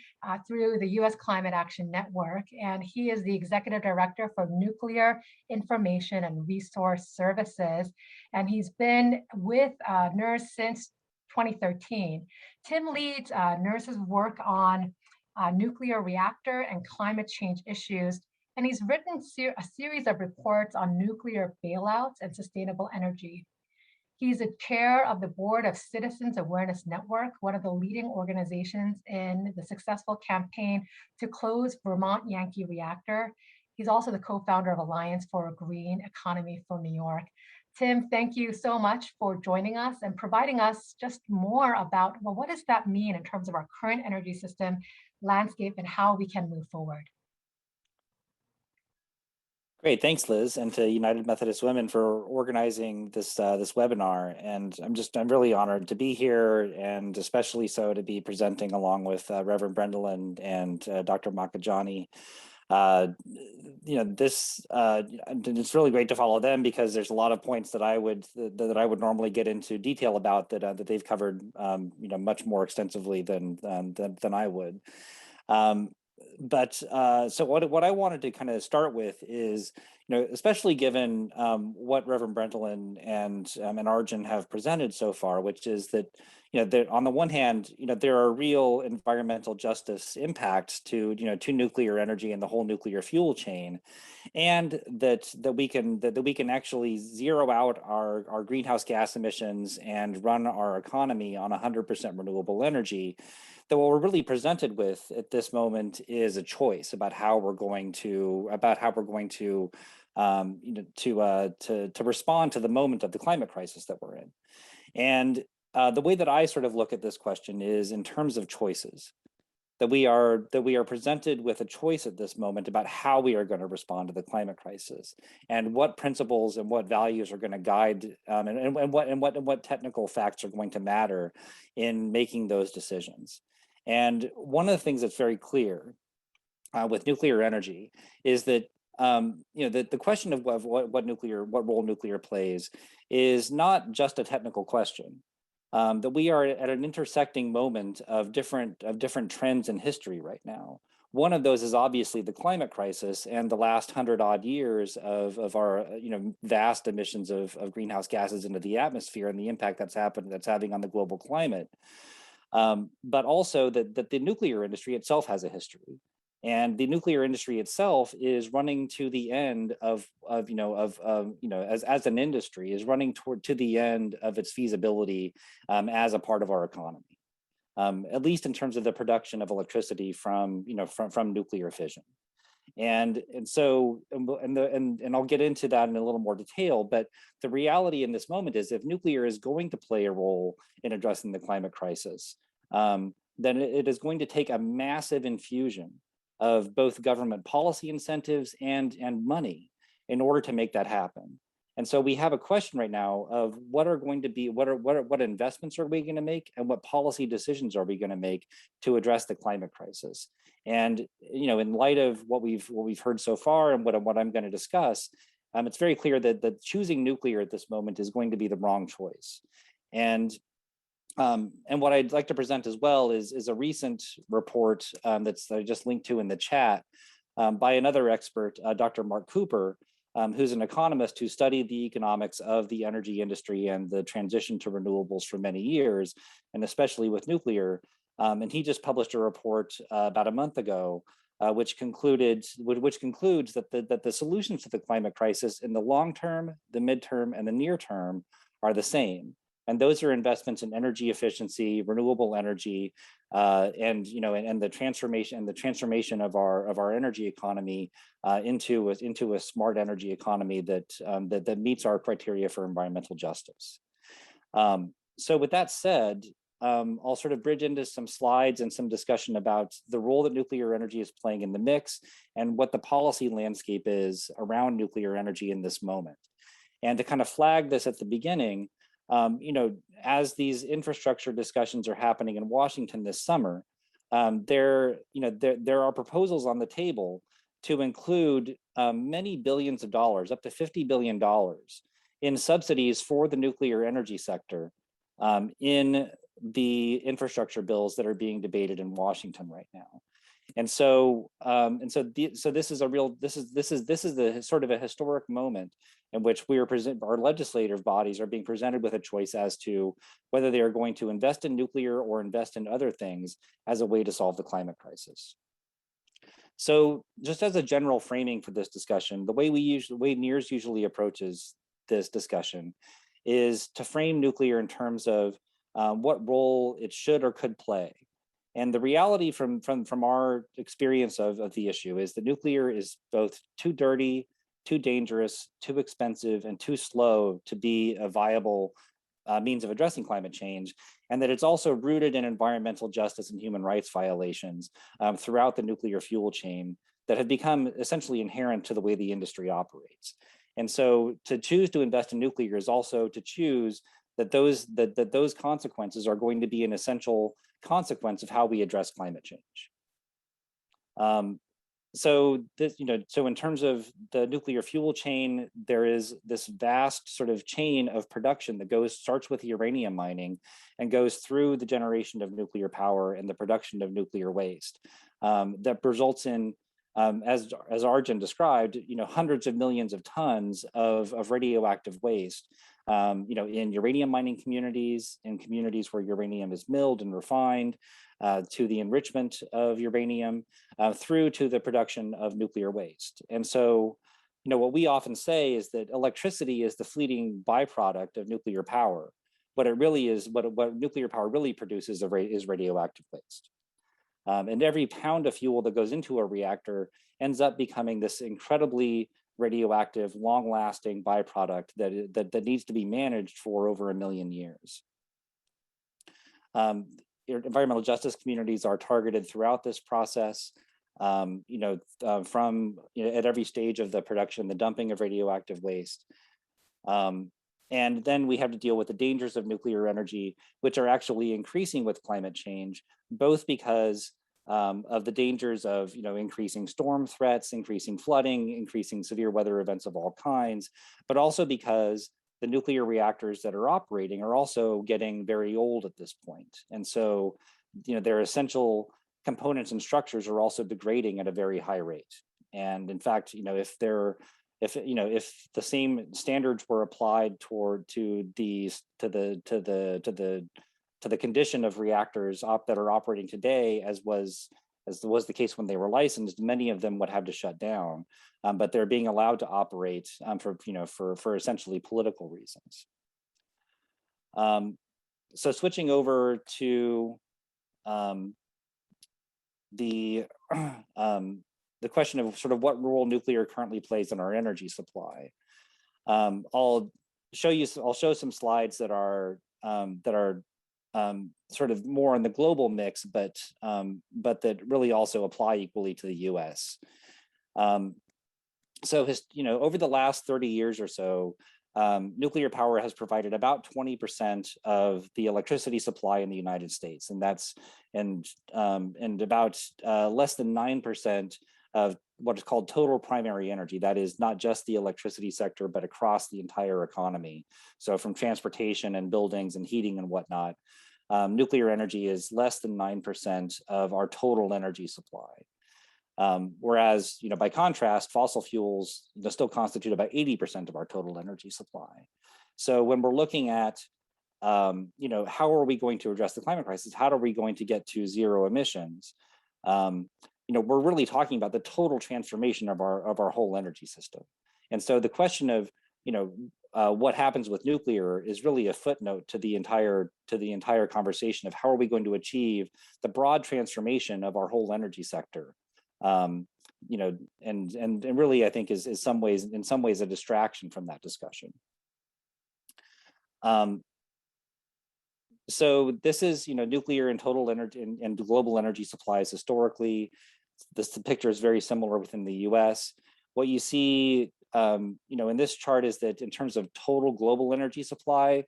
through the US Climate Action Network, and he is the Executive Director for Nuclear Information and Resource Services, and he's been with NERS since 2013. Tim leads NERS's work on nuclear reactor and climate change issues, and he's written a series of reports on nuclear bailouts and sustainable energy. He's a chair of the board of Citizens Awareness Network, one of the leading organizations in the successful campaign to close Vermont Yankee Reactor. He's also the co-founder of Alliance for a Green Economy for New York. Tim, thank you so much for joining us and providing us just more about, well, what does that mean in terms of our current energy system landscape and how we can move forward? Great, thanks, Liz, and to United Methodist Women for organizing this this webinar. And I'm really honored to be here, and especially so to be presenting along with Reverend Brendelin and Dr. Makajani. It's really great to follow them because there's a lot of points that I would normally get into detail about that they've covered much more extensively than I would. So what I wanted to kind of start with is, especially given what Reverend Brentelin and Arjun have presented so far, which is that, that on the one hand, there are real environmental justice impacts to nuclear energy and the whole nuclear fuel chain, and that we can actually zero out our greenhouse gas emissions and run our economy on 100% renewable energy. That what we're really presented with at this moment is a choice about how we're going to respond to the moment of the climate crisis that we're in. And the way that I sort of look at this question is in terms of choices. That we are presented with a choice at this moment about how we are going to respond to the climate crisis, and what principles and what values are going to guide, and what technical facts are going to matter in making those decisions. And one of the things that's very clear with nuclear energy is that the question of what role nuclear plays is not just a technical question. That we are at an intersecting moment of different trends in history right now. One of those is obviously the climate crisis and the last 100-odd years of our vast emissions of greenhouse gases into the atmosphere and the impact that's having on the global climate. But also that the nuclear industry itself has a history, and the nuclear industry itself is running to the end as an industry is running to the end of its feasibility as a part of our economy, at least in terms of the production of electricity from nuclear fission. And I'll get into that in a little more detail, but the reality in this moment is if nuclear is going to play a role in addressing the climate crisis, then it is going to take a massive infusion of both government policy incentives and money in order to make that happen. And so we have a question right now of what investments are we going to make, and what policy decisions are we going to make to address the climate crisis. And in light of what we've heard so far and what I'm going to discuss, it's very clear that choosing nuclear at this moment is going to be the wrong choice. And what I'd like to present as well is a recent report that I just linked to in the chat by another expert, Dr. Mark Cooper, who's an economist who studied the economics of the energy industry and the transition to renewables for many years, and especially with nuclear. And he just published a report about a month ago, which concludes that the solutions to the climate crisis in the long term, the midterm, and the near term are the same. And those are investments in energy efficiency, renewable energy, and the transformation of our energy economy into a smart energy economy that meets our criteria for environmental justice. So with that said, I'll sort of bridge into some slides and some discussion about the role that nuclear energy is playing in the mix and what the policy landscape is around nuclear energy in this moment. And to kind of flag this at the beginning, as these infrastructure discussions are happening in Washington this summer, there are proposals on the table to include many billions of dollars, up to $50 billion, in subsidies for the nuclear energy sector in the infrastructure bills that are being debated in Washington right now. And so, this is the sort of a historic moment in which our legislative bodies are being presented with a choice as to whether they are going to invest in nuclear or invest in other things as a way to solve the climate crisis. So, just as a general framing for this discussion, the way NEARS usually approaches this discussion is to frame nuclear in terms of what role it should or could play. And the reality from our experience of the issue is that nuclear is both too dirty, too dangerous, too expensive, and too slow to be a viable means of addressing climate change, and that it's also rooted in environmental justice and human rights violations throughout the nuclear fuel chain that have become essentially inherent to the way the industry operates. And so to choose to invest in nuclear is also to choose that those consequences are going to be an essential consequence of how we address climate change. So in terms of the nuclear fuel chain, there is this vast sort of chain of production that starts with uranium mining and goes through the generation of nuclear power and the production of nuclear waste that results in, as Arjun described, hundreds of millions of tons of radioactive waste, in uranium mining communities, in communities where uranium is milled and refined, to the enrichment of uranium, through to the production of nuclear waste. And so, what we often say is that electricity is the fleeting byproduct of nuclear power. What it really is, what nuclear power really produces is radioactive waste. And every pound of fuel that goes into a reactor ends up becoming this incredibly radioactive, long-lasting byproduct that needs to be managed for over 1 million years. Environmental justice communities are targeted throughout this process, from at every stage of the production, the dumping of radioactive waste. And then we have to deal with the dangers of nuclear energy, which are actually increasing with climate change, both because of the dangers of increasing storm threats, increasing flooding, increasing severe weather events of all kinds, but also because the nuclear reactors that are operating are also getting very old at this point. And so, their essential components and structures are also degrading at a very high rate. And in fact, if the same standards were applied to the condition of reactors that are operating today, as was the case when they were licensed, many of them would have to shut down, but they're being allowed to operate for essentially political reasons. So switching over to the question of sort of what role nuclear currently plays in our energy supply. I'll show some slides that are sort of more in the global mix, but that really also apply equally to the U.S. So over the last 30 years or so, nuclear power has provided about 20% of the electricity supply in the United States, and about less than 9% of what is called total primary energy. That is not just the electricity sector, but across the entire economy. So from transportation and buildings and heating and whatnot, nuclear energy is less than 9% of our total energy supply. Whereas, by contrast, fossil fuels still constitute about 80% of our total energy supply. So when we're looking at, how are we going to address the climate crisis? How are we going to get to zero emissions? We're really talking about the total transformation of our whole energy system. And so the question of, what happens with nuclear is really a footnote to the entire conversation of how are we going to achieve the broad transformation of our whole energy sector. And really, I think is in some ways a distraction from that discussion. So this is, nuclear and total energy and global energy supplies historically. This picture is very similar within the US. What you see, in this chart is that in terms of total global energy supply,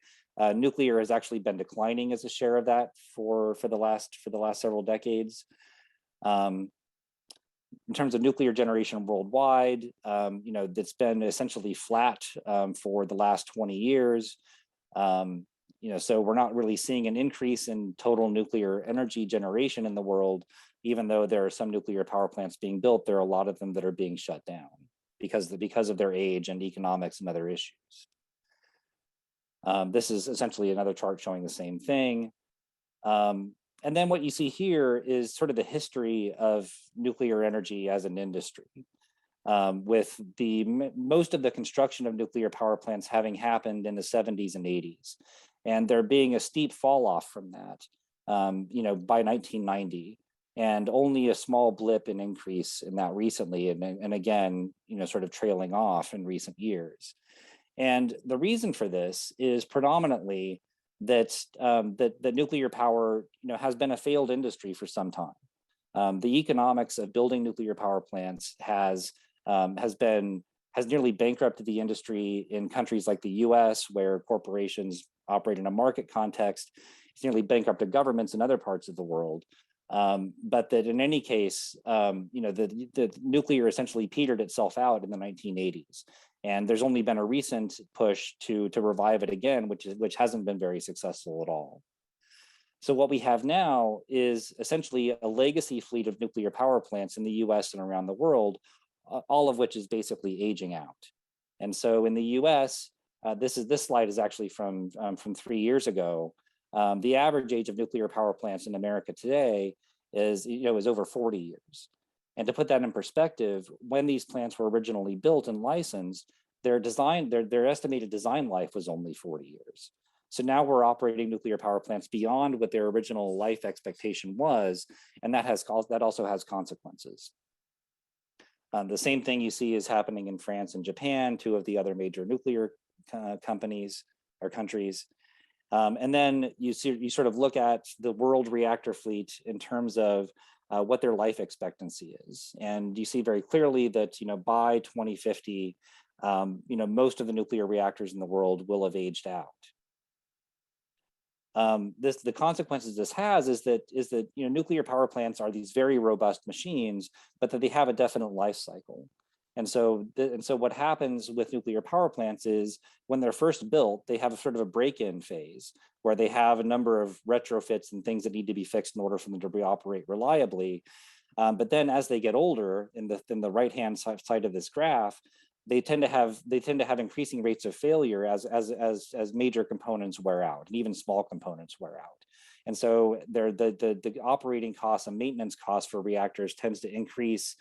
nuclear has actually been declining as a share of that for the last several decades. In terms of nuclear generation worldwide, that's been essentially flat for the last 20 years. So we're not really seeing an increase in total nuclear energy generation in the world, even though there are some nuclear power plants being built. There are a lot of them that are being shut down because of their age and economics and other issues. This is essentially another chart showing the same thing. And then what you see here is sort of the history of nuclear energy as an industry, with most of the construction of nuclear power plants having happened in the 70s and 80s. And there being a steep fall off from that, by 1990, and only a small blip in increase in that recently, and again, sort of trailing off in recent years. And the reason for this is predominantly that nuclear power, has been a failed industry for some time. The economics of building nuclear power plants has nearly bankrupted the industry in countries like the US, where corporations operate in a market context. It's nearly bankrupted governments in other parts of the world. But that in any case, the nuclear essentially petered itself out in the 1980s. And there's only been a recent push to revive it again, which hasn't been very successful at all. So what we have now is essentially a legacy fleet of nuclear power plants in the US and around the world, all of which is basically aging out. And so in the US, this slide is actually from 3 years ago. The average age of nuclear power plants in America today is over 40 years. And to put that in perspective, when these plants were originally built and licensed, their estimated design life was only 40 years. So now we're operating nuclear power plants beyond what their original life expectation was, and that also has consequences. The same thing you see is happening in France and Japan, two of the other major nuclear companies or countries. And then you sort of look at the world reactor fleet in terms of what their life expectancy is. And you see very clearly that, by 2050, most of the nuclear reactors in the world will have aged out. The consequences this has is that nuclear power plants are these very robust machines, but that they have a definite life cycle. And so what happens with nuclear power plants is when they're first built, they have a sort of a break-in phase where they have a number of retrofits and things that need to be fixed in order for them to operate reliably. But then as they get older, in the right-hand side of this graph, they tend to have increasing rates of failure as major components wear out, and even small components wear out. And so the operating costs and maintenance costs for reactors tends to increase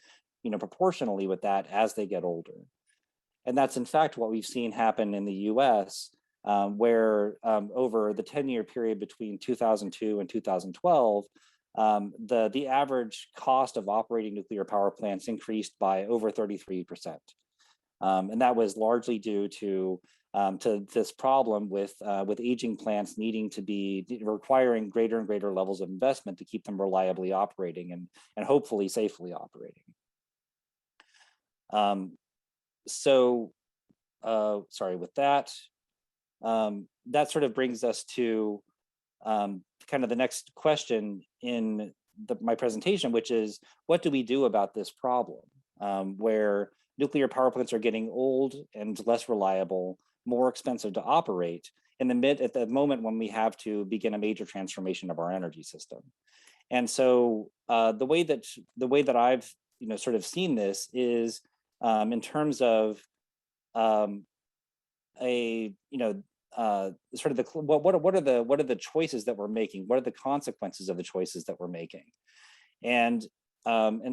proportionally with that as they get older. And that's in fact what we've seen happen in the US, where over the 10-year period between 2002 and 2012, the average cost of operating nuclear power plants increased by over 33%. And that was largely due to this problem with aging plants needing to be requiring greater and greater levels of investment to keep them reliably operating and hopefully safely operating. Sorry, with that, that sort of brings us to kind of the next question in my presentation, which is, what do we do about this problem where nuclear power plants are getting old and less reliable, more expensive to operate at the moment when we have to begin a major transformation of our energy system? And so the way that I've sort of seen this is in terms of what are the choices that we're making? What are the consequences of the choices that we're making? And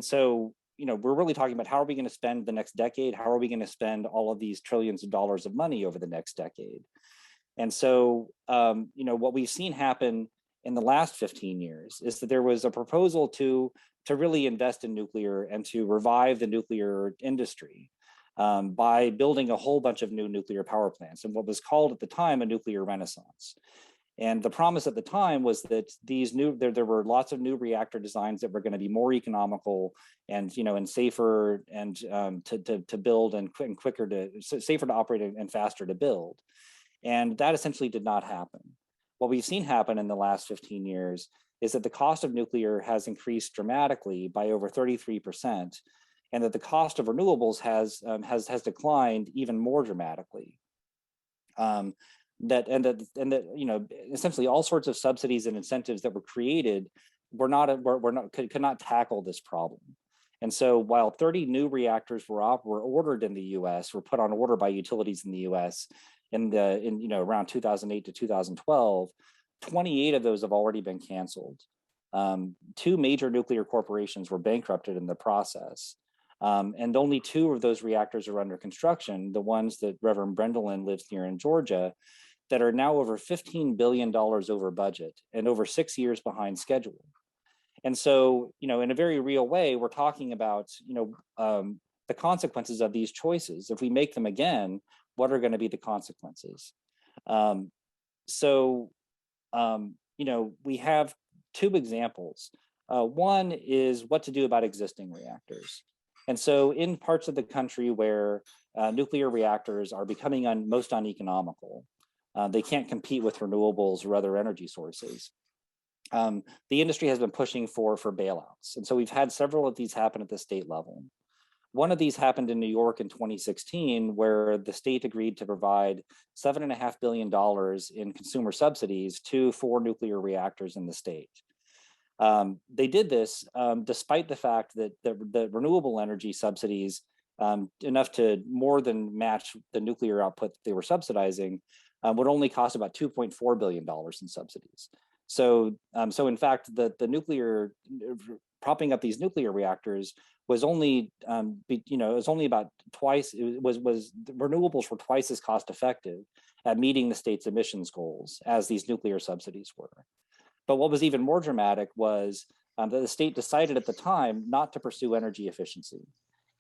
so we're really talking about how are we going to spend the next decade? How are we going to spend all of these trillions of dollars of money over the next decade? And so what we've seen happen in the last 15 years is that there was a proposal to really invest in nuclear and to revive the nuclear industry by building a whole bunch of new nuclear power plants and what was called at the time a nuclear renaissance. And the promise at the time was that there were lots of new reactor designs that were going to be more economical and, and safer and to build and quicker safer to operate and faster to build. And that essentially did not happen. What we've seen happen in the last 15 years is that the cost of nuclear has increased dramatically by over 33%, and that the cost of renewables has declined even more dramatically. Essentially all sorts of subsidies and incentives that were created could not tackle this problem. And so while 30 new reactors were ordered in the U.S., were put on order by utilities in the U.S. Around 2008 to 2012, 28 of those have already been canceled. 2 major nuclear corporations were bankrupted in the process. And only 2 of those reactors are under construction, the ones that Reverend Brendelin lives near in Georgia, that are now over $15 billion over budget and over 6 years behind schedule. And so, in a very real way, we're talking about, the consequences of these choices. If we make them again, what are going to be the consequences? We have 2 examples. One is what to do about existing reactors. And so in parts of the country where nuclear reactors are becoming most uneconomical, they can't compete with renewables or other energy sources. The industry has been pushing for bailouts. And so we've had several of these happen at the state level. One of these happened in New York in 2016, where the state agreed to provide $7.5 billion in consumer subsidies to 4 nuclear reactors in the state. They did this despite the fact that the renewable energy subsidies, enough to more than match the nuclear output that they were subsidizing, would only cost about $2.4 billion in subsidies. So in fact, the nuclear propping up these nuclear reactors was only, about twice. Renewables were twice as cost effective at meeting the state's emissions goals as these nuclear subsidies were. But what was even more dramatic was that the state decided at the time not to pursue energy efficiency,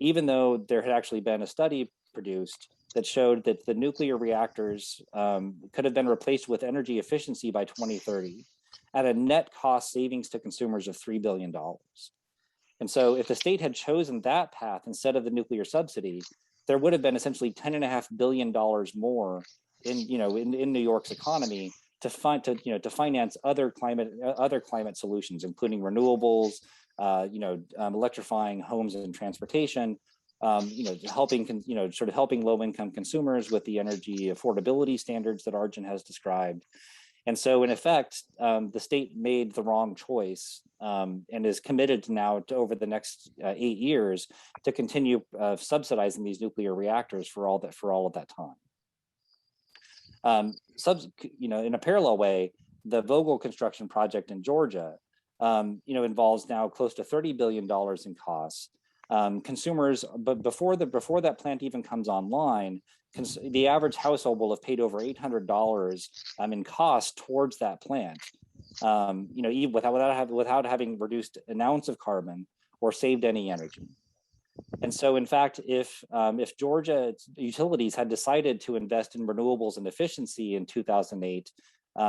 even though there had actually been a study produced that showed that the nuclear reactors could have been replaced with energy efficiency by 2030 at a net cost savings to consumers of $3 billion. And so if the state had chosen that path instead of the nuclear subsidy, there would have been essentially $10.5 billion more in New York's economy to finance other climate solutions, including renewables, electrifying homes and transportation, helping low-income consumers with the energy affordability standards that Arjun has described. And so in effect, the state made the wrong choice and is committed now to, over the next 8 years, to continue subsidizing these nuclear reactors for all of that time. In a parallel way, the Vogtle construction project in Georgia, involves now close to $30 billion in costs. Consumers, but before that plant even comes online, the average household will have paid over $800 in cost towards that plant, even without having reduced an ounce of carbon or saved any energy. And so, in fact, if Georgia utilities had decided to invest in renewables and efficiency in 2008,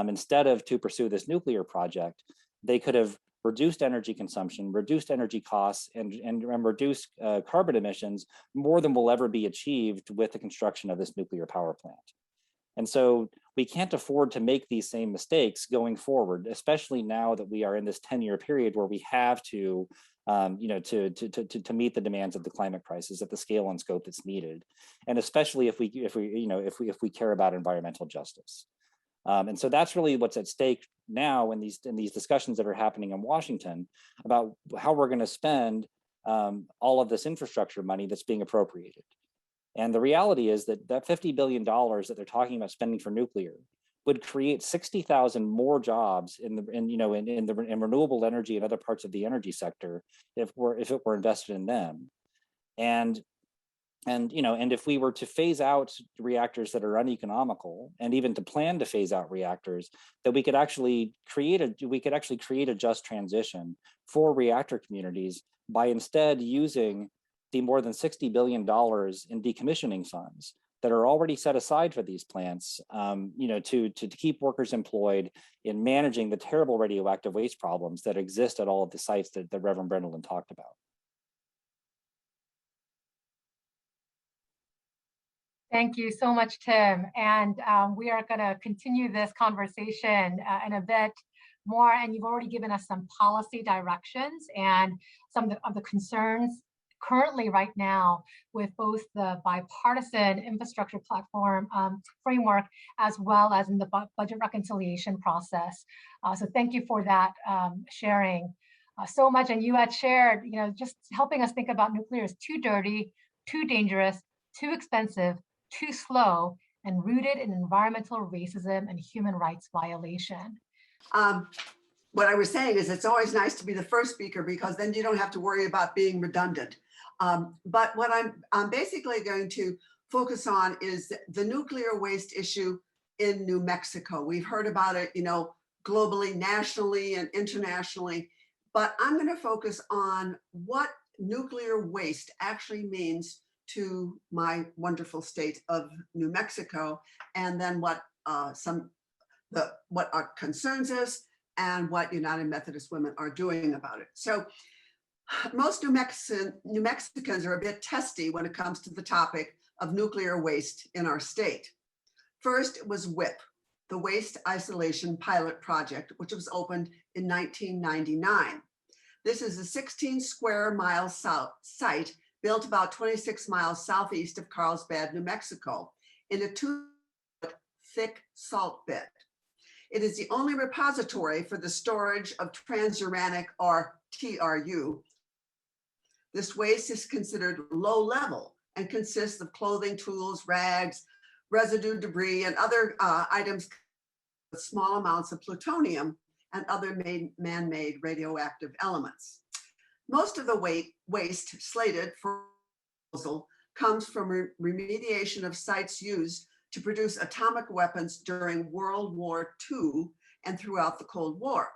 instead of to pursue this nuclear project, they could have reduced energy consumption, reduced energy costs, and reduced carbon emissions more than will ever be achieved with the construction of this nuclear power plant. And so we can't afford to make these same mistakes going forward, especially now that we are in this 10-year period where we have to meet the demands of the climate crisis at the scale and scope that's needed, and especially if we care about environmental justice. And so that's really what's at stake now in these discussions that are happening in Washington about how we're going to spend all of this infrastructure money that's being appropriated. And the reality is that $50 billion that they're talking about spending for nuclear would create 60,000 more jobs in renewable energy and other parts of the energy sector if it were invested in them. And if we were to phase out reactors that are uneconomical, and even to plan to phase out reactors, that we could actually create a just transition for reactor communities by instead using the more than $60 billion in decommissioning funds that are already set aside for these plants, to keep workers employed in managing the terrible radioactive waste problems that exist at all of the sites that Reverend Brendelin talked about. Thank you so much, Tim. And we are going to continue this conversation in a bit more. And you've already given us some policy directions and some of the concerns currently right now with both the bipartisan infrastructure platform framework, as well as in the budget reconciliation process. So thank you for that sharing so much. And you had shared, just helping us think about nuclear is too dirty, too dangerous, too expensive, too slow, and rooted in environmental racism and human rights violation. What I was saying is it's always nice to be the first speaker because then you don't have to worry about being redundant. But what I'm basically going to focus on is the nuclear waste issue in New Mexico. We've heard about it, globally, nationally, and internationally, but I'm going to focus on what nuclear waste actually means to my wonderful state of New Mexico, and then what our concerns is and what United Methodist Women are doing about it. So most New Mexicans are a bit testy when it comes to the topic of nuclear waste in our state. First, it was WIPP, the Waste Isolation Pilot Project, which was opened in 1999. This is a 16 square mile site built about 26 miles southeast of Carlsbad, New Mexico, in a 2-foot thick salt bed. It is the only repository for the storage of transuranic, or TRU. This waste is considered low level and consists of clothing, tools, rags, residue debris, and other items with small amounts of plutonium and other man-made radioactive elements. Most of the waste slated for disposal comes from remediation of sites used to produce atomic weapons during World War II and throughout the Cold War.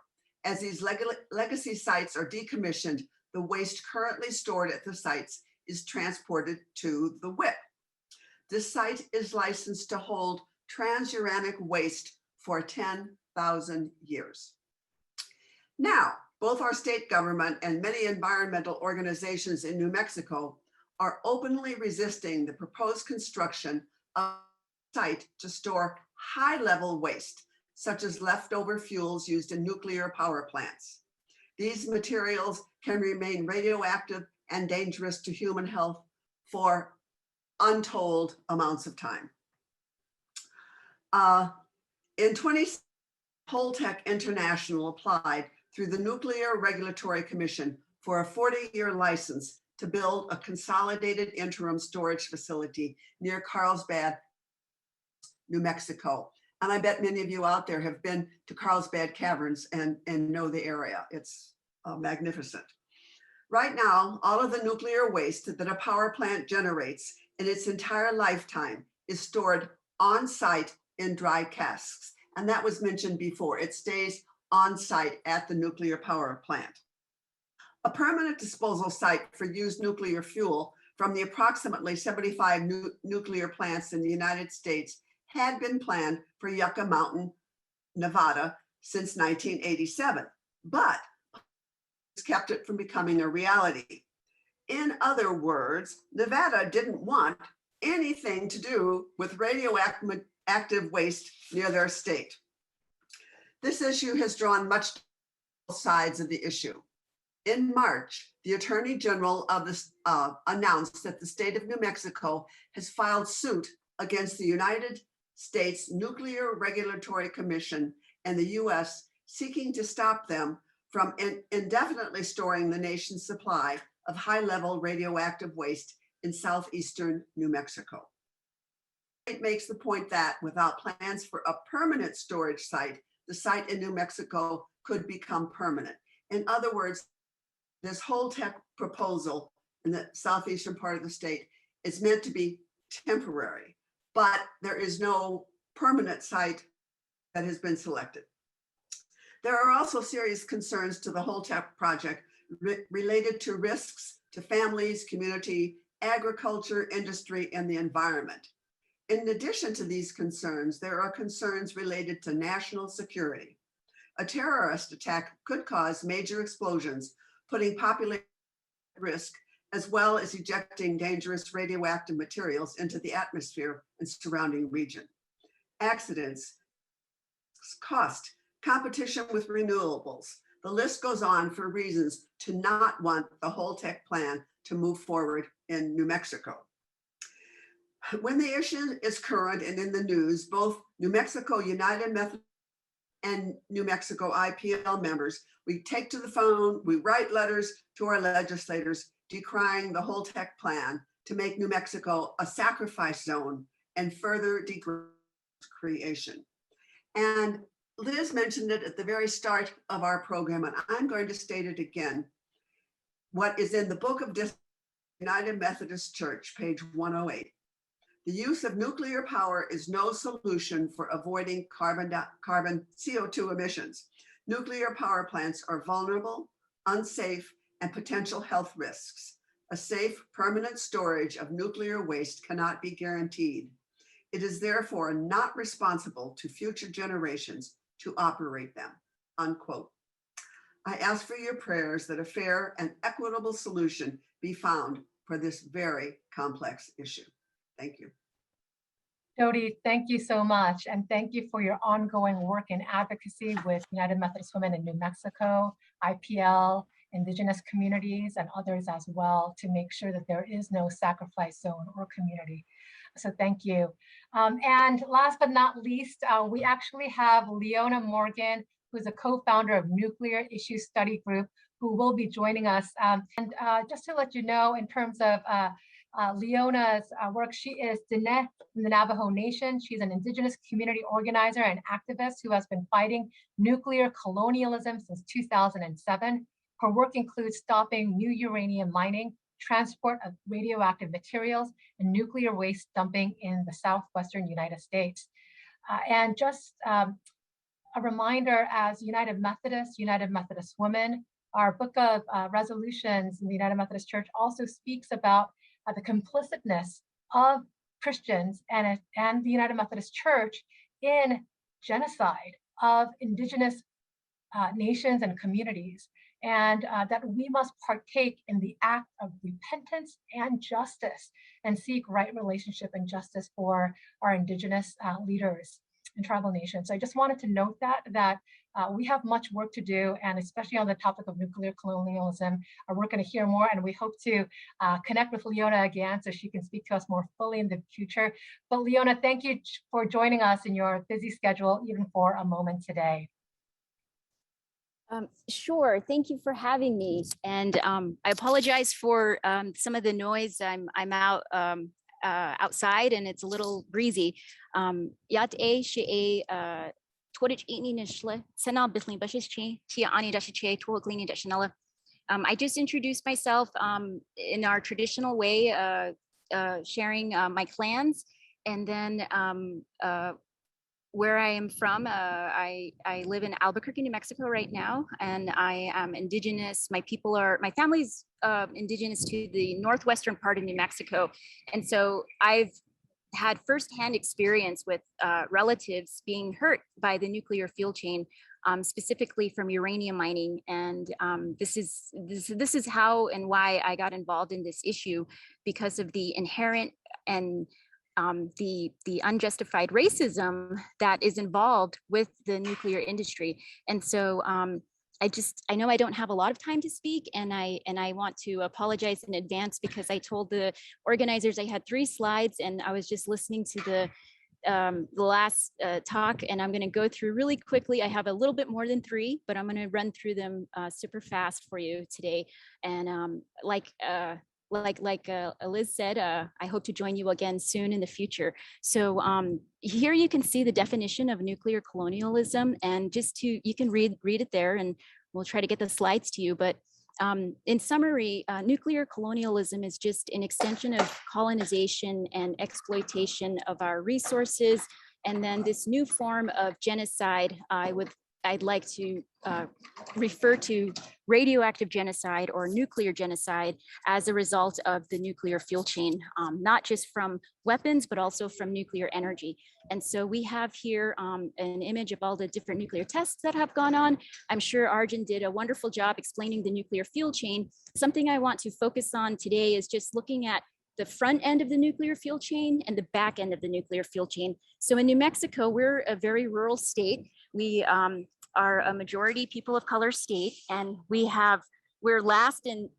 As these legacy sites are decommissioned, the waste currently stored at the sites is transported to the WIPP. This site is licensed to hold transuranic waste for 10,000 years. Now, both our state government and many environmental organizations in New Mexico are openly resisting the proposed construction of a site to store high-level waste, such as leftover fuels used in nuclear power plants. These materials can remain radioactive and dangerous to human health for untold amounts of time. In 2020, Holtec International applied through the Nuclear Regulatory Commission for a 40-year license to build a consolidated interim storage facility near Carlsbad, New Mexico. And I bet many of you out there have been to Carlsbad Caverns and know the area. It's magnificent. Right now, all of the nuclear waste that a power plant generates in its entire lifetime is stored on site in dry casks. And that was mentioned before. It stays on site at the nuclear power plant. A permanent disposal site for used nuclear fuel from the approximately 75 nuclear plants in the United States had been planned for Yucca Mountain, Nevada since 1987, but kept it from becoming a reality. In other words, Nevada didn't want anything to do with radioactive waste near their state. This issue has drawn much sides of the issue. In March, the Attorney General of this announced that the state of New Mexico has filed suit against the United States Nuclear Regulatory Commission and the US, seeking to stop them from indefinitely storing the nation's supply of high-level radioactive waste in southeastern New Mexico. It makes the point that without plans for a permanent storage site, the site in New Mexico could become permanent. In other words, this Holtec proposal in the southeastern part of the state is meant to be temporary, but there is no permanent site that has been selected. There are also serious concerns to the Holtec project related to risks to families, community, agriculture, industry, and the environment. In addition to these concerns, there are concerns related to national security. A terrorist attack could cause major explosions, putting population at risk, as well as ejecting dangerous radioactive materials into the atmosphere and surrounding region. Accidents, cost, competition with renewables. The list goes on for reasons to not want the Holtec plan to move forward in New Mexico. When the issue is current and in the news, both New Mexico United Methodist and New Mexico IPL members, we take to the phone, we write letters to our legislators decrying the Holtec plan to make New Mexico a sacrifice zone and further degrade creation. And Liz mentioned it at the very start of our program, and I'm going to state it again. What is in the Book of United Methodist Church, page 108. The use of nuclear power is no solution for avoiding carbon CO2 emissions. Nuclear power plants are vulnerable, unsafe, and potential health risks. A safe, permanent storage of nuclear waste cannot be guaranteed. It is therefore not responsible to future generations to operate them, unquote. I ask for your prayers that a fair and equitable solution be found for this very complex issue. Thank you. Jody, thank you so much. And thank you for your ongoing work in advocacy with United Methodist Women in New Mexico, IPL, Indigenous communities, and others as well to make sure that there is no sacrifice zone or community. So thank you. And last but not least, we actually have Leona Morgan, who's a co-founder of Nuclear Issues Study Group, who will be joining us. And just to let you know, in terms of Leona's work, she is Diné from the Navajo Nation. She's an Indigenous community organizer and activist who has been fighting nuclear colonialism since 2007. Her work includes stopping new uranium mining, transport of radioactive materials, and nuclear waste dumping in the southwestern United States. And just a reminder, as United Methodist Women, our book of resolutions in the United Methodist Church also speaks about the complicitness of Christians and the United Methodist Church in genocide of Indigenous nations and communities, and that we must partake in the act of repentance and justice and seek right relationship and justice for our Indigenous leaders and tribal nations. So I just wanted to note that we have much work to do, and especially on the topic of nuclear colonialism, we're going to hear more, and we hope to connect with Leona again so she can speak to us more fully in the future. But Leona, thank you for joining us in your busy schedule, even for a moment today. Sure. Thank you for having me. And I apologize for some of the noise. I'm out outside and it's a little breezy. Yat e she twadich eatni nishle sena bithlin bashes chi tia ani dashi che twoglini dashinella. I just introduced myself in our traditional way, sharing my clans, and then where I am from. I live in Albuquerque, New Mexico right now, and I am Indigenous. My family's Indigenous to the northwestern part of New Mexico. And so I've had firsthand experience with relatives being hurt by the nuclear fuel chain, specifically from uranium mining. And this is how and why I got involved in this issue, because of the inherent and the unjustified racism that is involved with the nuclear industry. And so I know I don't have a lot of time to speak, and I want to apologize in advance because I told the organizers I had 3 slides, and I was just listening to the last talk, and I'm going to go through really quickly. I have a little bit more than 3, but I'm going to run through them super fast for you today. And like Liz said, I hope to join you again soon in the future. So here you can see the definition of nuclear colonialism, and you can read it there, and we'll try to get the slides to you. But in summary, nuclear colonialism is just an extension of colonization and exploitation of our resources. And then this new form of genocide, I would I'd like to refer to radioactive genocide or nuclear genocide as a result of the nuclear fuel chain, not just from weapons, but also from nuclear energy. And so we have here an image of all the different nuclear tests that have gone on. I'm sure Arjun did a wonderful job explaining the nuclear fuel chain. Something I want to focus on today is just looking at the front end of the nuclear fuel chain and the back end of the nuclear fuel chain. So in New Mexico, we're a very rural state. We are a majority people of color state, and we're last in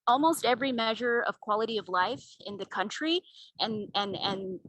almost every measure of quality of life in the country. And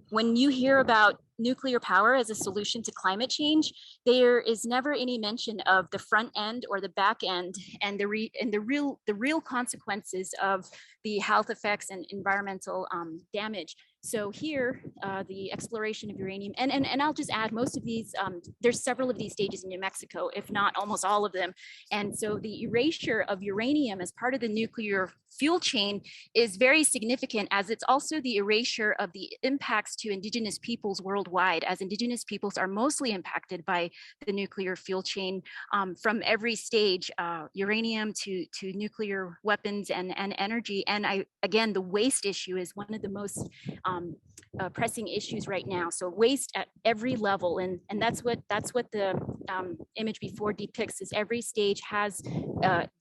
when you hear about nuclear power as a solution to climate change, there is never any mention of the front end or the back end and the real consequences of the health effects and environmental damage. So here, the exploration of uranium, and I'll just add, most of these, there's several of these stages in New Mexico, if not almost all of them. And so the erasure of uranium as part of the nuclear fuel chain is very significant, as it's also the erasure of the impacts to indigenous peoples worldwide, as indigenous peoples are mostly impacted by the nuclear fuel chain from every stage, uranium to nuclear weapons and energy. And again, the waste issue is one of the most pressing issues right now. So waste at every level, and that's what the image before depicts, is every stage has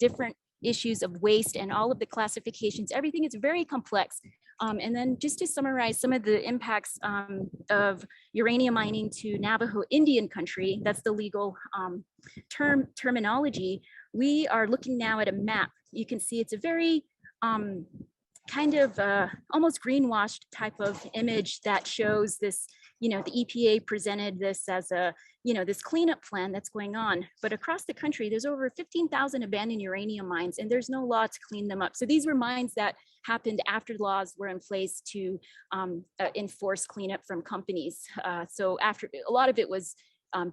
different issues of waste and all of the classifications. Everything is very complex. And then just to summarize some of the impacts of uranium mining to Navajo Indian country, that's the legal terminology. We are looking now at a map. You can see it's a very kind of almost greenwashed type of image that shows this, the EPA presented this as a, this cleanup plan that's going on. But across the country, there's over 15,000 abandoned uranium mines, and there's no law to clean them up. So these were mines that happened after laws were in place to enforce cleanup from companies. So after, a lot of it was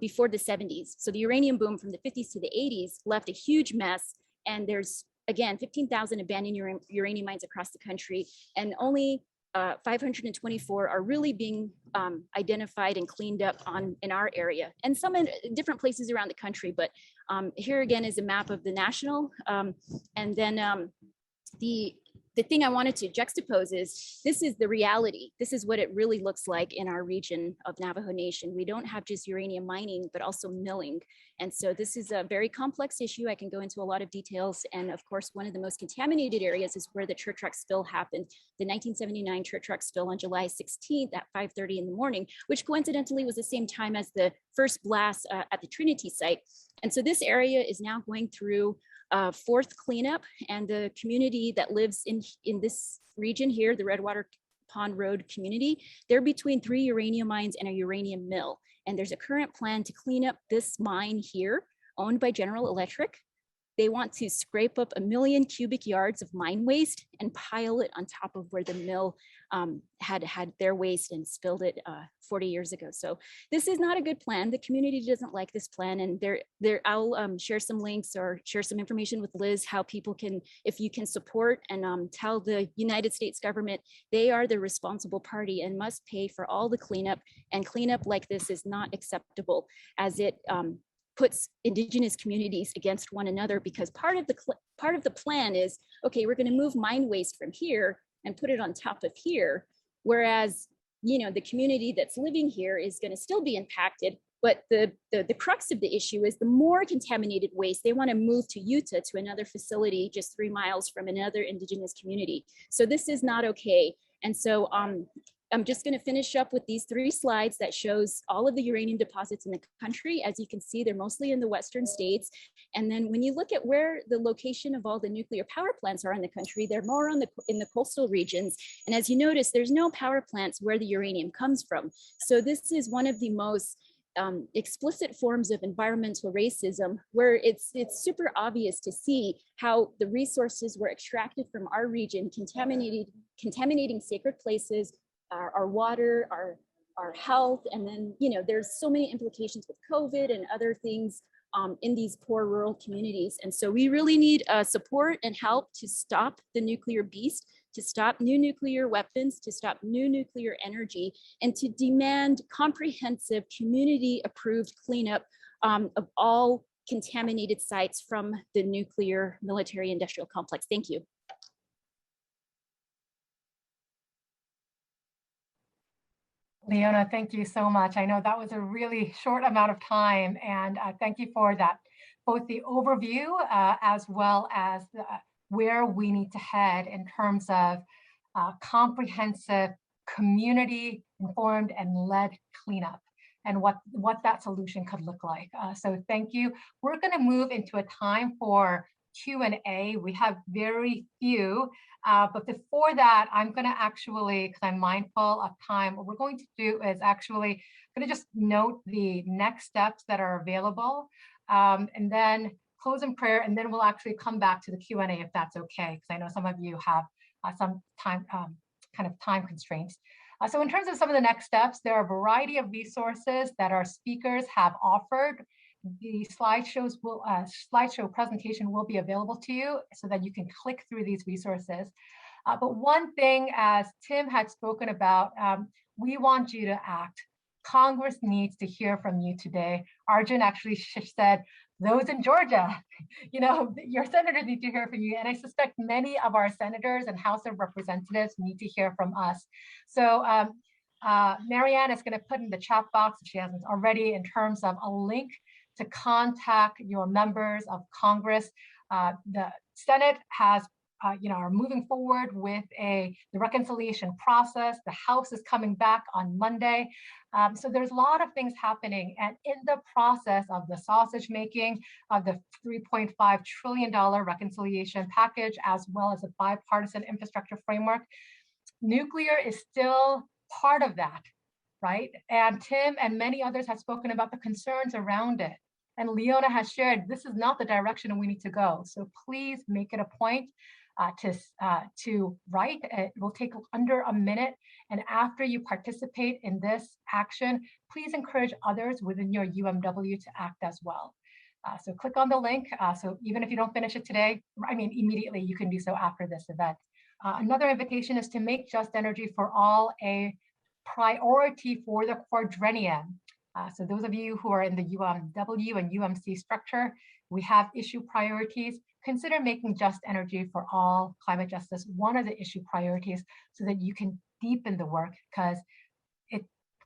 before the 70s. So the uranium boom from the 50s to the 80s left a huge mess, and there's, again, 15,000 abandoned uranium mines across the country, and only 524 are really being identified and cleaned up in our area, and some in different places around the country. But here again is a map of the national, and then the thing I wanted to juxtapose is, this is the reality. This is what it really looks like in our region of Navajo Nation. We don't have just uranium mining, but also milling. And so this is a very complex issue. I can go into a lot of details. And of course, one of the most contaminated areas is where the Church Rock spill happened. The 1979 Church Rock spill on July 16th at 5:30 in the morning, which coincidentally was the same time as the first blast at the Trinity site. And so this area is now going through fourth cleanup, and the community that lives in this region here, the Redwater Pond Road community, they're between 3 uranium mines and a uranium mill. And there's a current plan to clean up this mine here, owned by General Electric. They want to scrape up 1 million cubic yards of mine waste and pile it on top of where the mill had their waste and spilled it 40 years ago. So this is not a good plan. The community doesn't like this plan, and I'll share some links or share some information with Liz how people can, if you can support and tell the United States government they are the responsible party and must pay for all the cleanup, and cleanup like this is not acceptable, as it puts indigenous communities against one another, because part of the plan is, okay, we're going to move mine waste from here and put it on top of here, whereas the community that's living here is going to still be impacted. But the crux of the issue is, the more contaminated waste they want to move to Utah, to another facility just 3 miles from another indigenous community. So this is not okay. And so I'm just going to finish up with these 3 slides that shows all of the uranium deposits in the country. As you can see, they're mostly in the western states. And then when you look at where the location of all the nuclear power plants are in the country, they're more in the coastal regions. And as you notice, there's no power plants where the uranium comes from. So this is one of the most explicit forms of environmental racism, where it's super obvious to see how the resources were extracted from our region, contaminating sacred places, our water, our health, and then there's so many implications with COVID and other things in these poor rural communities. And so we really need support and help to stop the nuclear beast, to stop new nuclear weapons, to stop new nuclear energy, and to demand comprehensive community approved cleanup of all contaminated sites from the nuclear military industrial complex. Thank you. Leona, thank you so much. I know that was a really short amount of time, and thank you for that, both the overview as well as where we need to head in terms of comprehensive, community-informed and led cleanup, and what that solution could look like. So thank you. We're going to move into a time for Q&A. We have very few, but before that, I'm going to actually, because I'm mindful of time, what we're going to do is actually going to just note the next steps that are available, and then close in prayer, and then we'll actually come back to the Q&A if that's okay, because I know some of you have some time, kind of time constraints. So in terms of some of the next steps, there are a variety of resources that our speakers have offered. The slideshow presentation will be available to you so that you can click through these resources. But one thing, as Tim had spoken about, we want you to act. Congress needs to hear from you today. Arjun actually said, those in Georgia, you know, your senators need to hear from you. And I suspect many of our senators and House of Representatives need to hear from us. So Marianne is going to put in the chat box, if she hasn't already, in terms of a link to contact your members of Congress. The Senate has, are moving forward with the reconciliation process. The House is coming back on Monday. So there's a lot of things happening. And in the process of the sausage making of the $3.5 trillion reconciliation package, as well as a bipartisan infrastructure framework, nuclear is still part of that, right? And Tim and many others have spoken about the concerns around it. And Leona has shared, this is not the direction we need to go. So please make it a point to write. It will take under a minute. And after you participate in this action, please encourage others within your UMW to act as well. So click on the link. So even if you don't finish it today, immediately, you can do so after this event. Another invitation is to make Just Energy for All a priority for the quadrennium. So those of you who are in the UMW and UMC structure, we have issue priorities. Consider making Just Energy for All climate justice one of the issue priorities so that you can deepen the work, because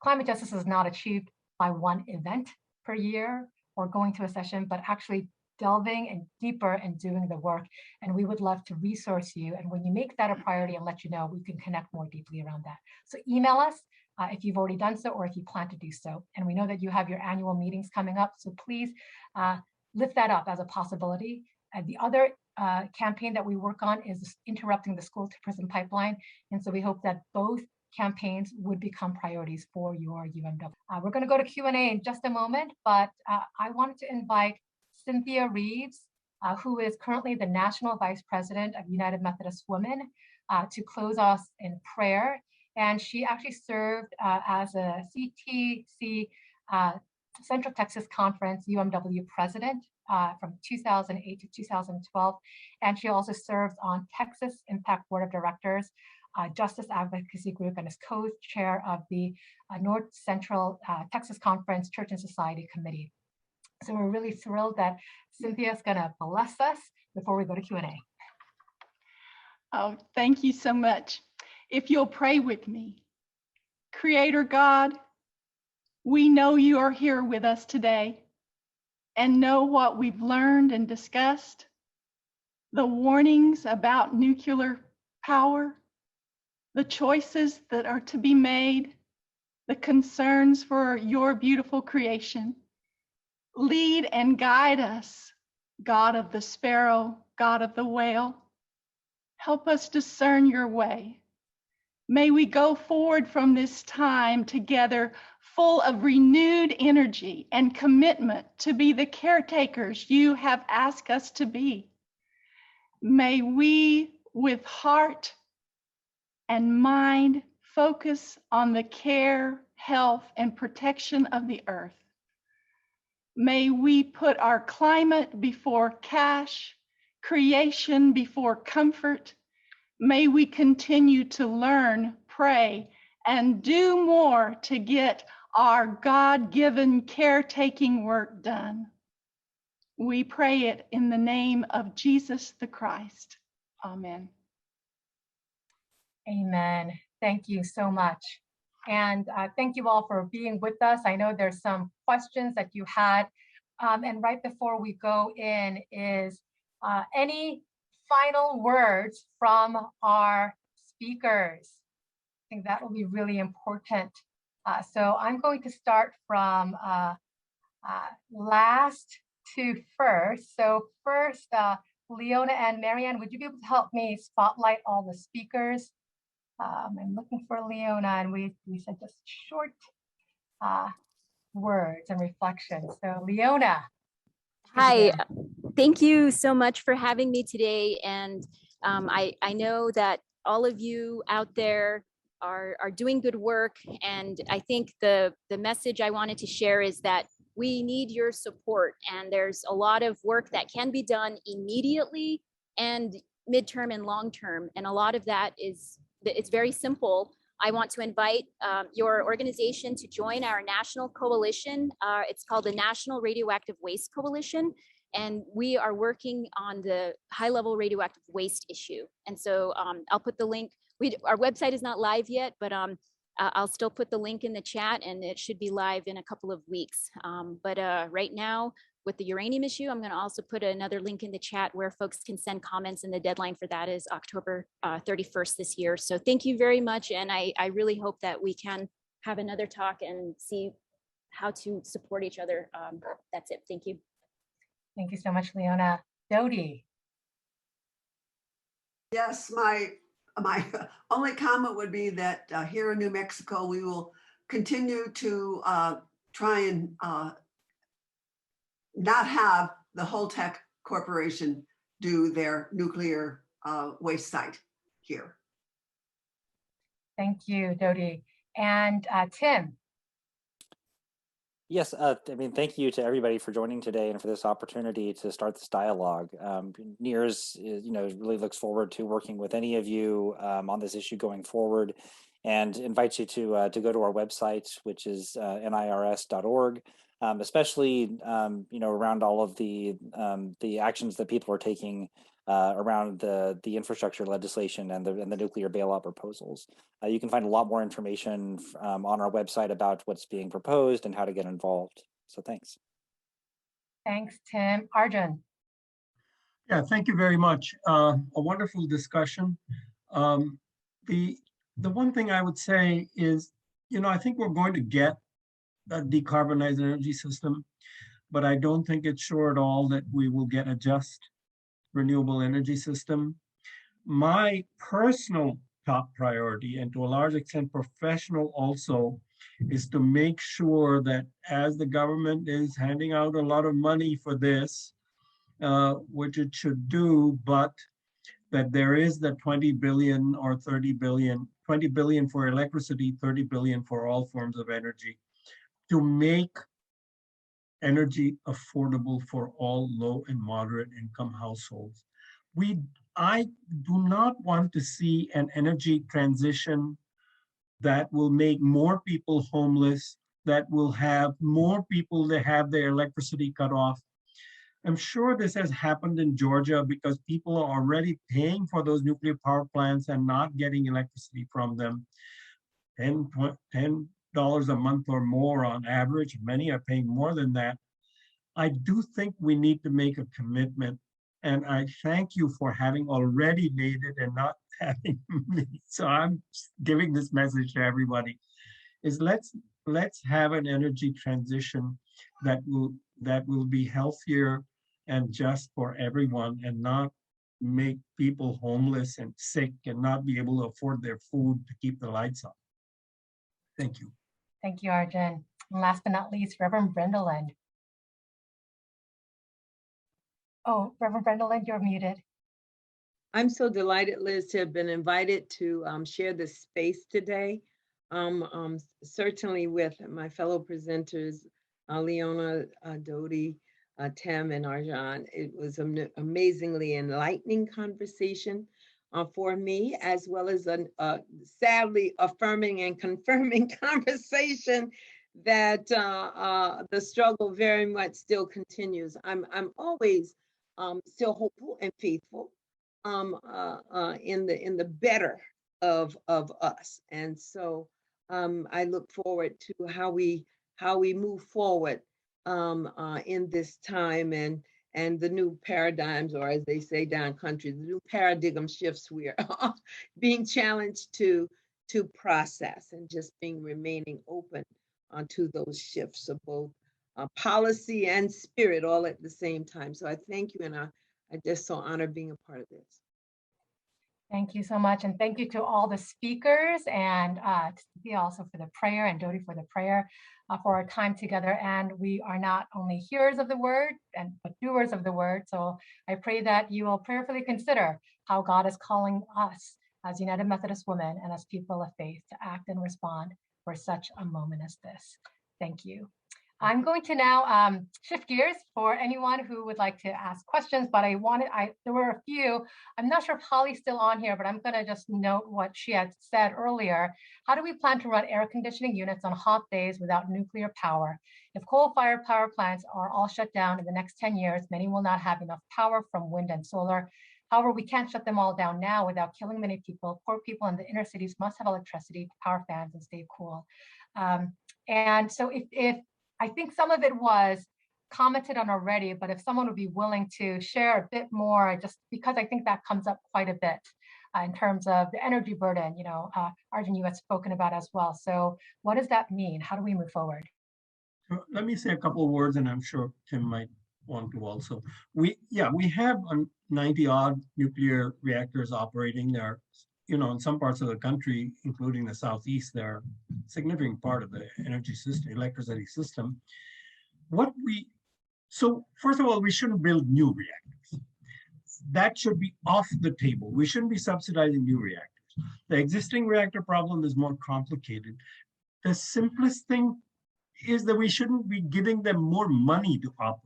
climate justice is not achieved by one event per year or going to a session, but actually delving and deeper and doing the work. And we would love to resource you. And when you make that a priority and let you know, we can connect more deeply around that. So email us if you've already done so or if you plan to do so. And we know that you have your annual meetings coming up. So please lift that up as a possibility. The other campaign that we work on is interrupting the school to prison pipeline. And so we hope that both campaigns would become priorities for your UMW. We're going to go to Q&A in just a moment, but I wanted to invite Cynthia Reeves, who is currently the National Vice President of United Methodist Women, to close us in prayer. And she actually served as a CTC Central Texas Conference UMW president from 2008 to 2012. And she also serves on Texas Impact Board of Directors, Justice Advocacy Group, and is co-chair of the North Central Texas Conference Church and Society Committee. So we're really thrilled that Cynthia is going to bless us before we go to Q&A. Oh, thank you so much. If you'll pray with me. Creator God, we know you are here with us today and know what we've learned and discussed, the warnings about nuclear power, the choices that are to be made, the concerns for your beautiful creation. Lead and guide us, God of the sparrow, God of the whale. Help us discern your way. May we go forward from this time together full of renewed energy and commitment to be the caretakers you have asked us to be. May we, with heart and mind, focus on the care, health, and protection of the earth. May we put our climate before cash, creation before comfort. May we continue to learn, pray, and do more to get our God-given caretaking work done. We pray it in the name of Jesus the Christ. Amen. Amen. Thank you so much. And thank you all for being with us. I know there's some questions that you had. And right before we go in is any final words from our speakers? I think that will be really important. So I'm going to start from last to first. So first, Leona and Marianne, would you be able to help me spotlight all the speakers? I'm looking for Leona, and we said just short words and reflections. So Leona. Hi, thank you so much for having me today. And I know that all of you out there are doing good work. And I think the message I wanted to share is that we need your support. And there's a lot of work that can be done immediately and midterm and long term. And a lot of that it's very simple. I want to invite your organization to join our national coalition. It's called the National Radioactive Waste Coalition. And we are working on the high-level radioactive waste issue. And so I'll put the link. Our website is not live yet, but I'll still put the link in the chat, and it should be live in a couple of weeks. But right now, with the uranium issue, I'm going to also put another link in the chat where folks can send comments, and the deadline for that is October 31st this year. So thank you very much, and I really hope that we can have another talk and see how to support each other. That's it. Thank you. Thank you so much, Leona. Dodie. Yes, my only comment would be that here in New Mexico, we will continue to try and not have the Holtec Corporation do their nuclear waste site here. Thank you, Dodie. And Tim. Yes, I mean, thank you to everybody for joining today and for this opportunity to start this dialogue. NEARS, really looks forward to working with any of you on this issue going forward, and invites you to go to our website, which is nirs.org, especially around all of the actions that people are taking around the infrastructure legislation and the nuclear bailout proposals. You can find a lot more information on our website about what's being proposed and how to get involved. So thanks. Thanks, Tim. Arjun. Yeah, thank you very much. A wonderful discussion. The one thing I would say is, I think we're going to get a decarbonized energy system, but I don't think it's sure at all that we will get a just renewable energy system. My personal top priority, and to a large extent professional also, is to make sure that as the government is handing out a lot of money for this, which it should do, but that there is the 20 billion or 30 billion, 20 billion for electricity, 30 billion for all forms of energy, to make energy affordable for all low and moderate income households. I do not want to see an energy transition that will make more people homeless, that will have more people that have their electricity cut off. I'm sure this has happened in Georgia because people are already paying for those nuclear power plants and not getting electricity from them. $10 a month or more on average. Many are paying more than that. I do think we need to make a commitment, and I thank you for having already made it and not having me. So I'm giving this message to everybody: is let's have an energy transition that will be healthier and just for everyone, and not make people homeless and sick and not be able to afford their food to keep the lights on. Thank you. Thank you, Arjun. And last but not least, Reverend Brenda Lind. Oh, Reverend Brenda Lind, you're muted. I'm so delighted, Liz, to have been invited to share this space today. Certainly with my fellow presenters, Leona, Dodie, Tim, and Arjun. It was an amazingly enlightening conversation for me, as well as a sadly affirming and confirming conversation that the struggle very much still continues. I'm always still hopeful and faithful in the better of us, and so I look forward to how we move forward in this time, and the new paradigms, or as they say down country, the new paradigm shifts we are being challenged to process, and just remaining open to those shifts of both policy and spirit all at the same time. So I thank you, and I just so honored being a part of this. Thank you so much. And thank you to all the speakers, and to Cynthia also for the prayer, and Dodie for the prayer, for our time together. And we are not only hearers of the word, but doers of the word. So I pray that you will prayerfully consider how God is calling us as United Methodist Women and as people of faith to act and respond for such a moment as this. Thank you. I'm going to now shift gears for anyone who would like to ask questions, but there were a few. I'm not sure if Holly's still on here, but I'm going to just note what she had said earlier. How do we plan to run air conditioning units on hot days without nuclear power? If coal-fired power plants are all shut down in the next 10 years, many will not have enough power from wind and solar. However, we can't shut them all down now without killing many people. Poor people in the inner cities must have electricity to power fans and stay cool. And so if I think some of it was commented on already, but if someone would be willing to share a bit more, just because I think that comes up quite a bit in terms of the energy burden, Arjun, you had spoken about as well. So what does that mean? How do we move forward? Let me say a couple of words, and I'm sure Tim might want to also. We have 90 odd nuclear reactors operating there. In some parts of the country, including the Southeast, they're a significant part of the energy system, electricity system. So first of all, we shouldn't build new reactors. That should be off the table. We shouldn't be subsidizing new reactors. The existing reactor problem is more complicated. The simplest thing is that we shouldn't be giving them more money to operate.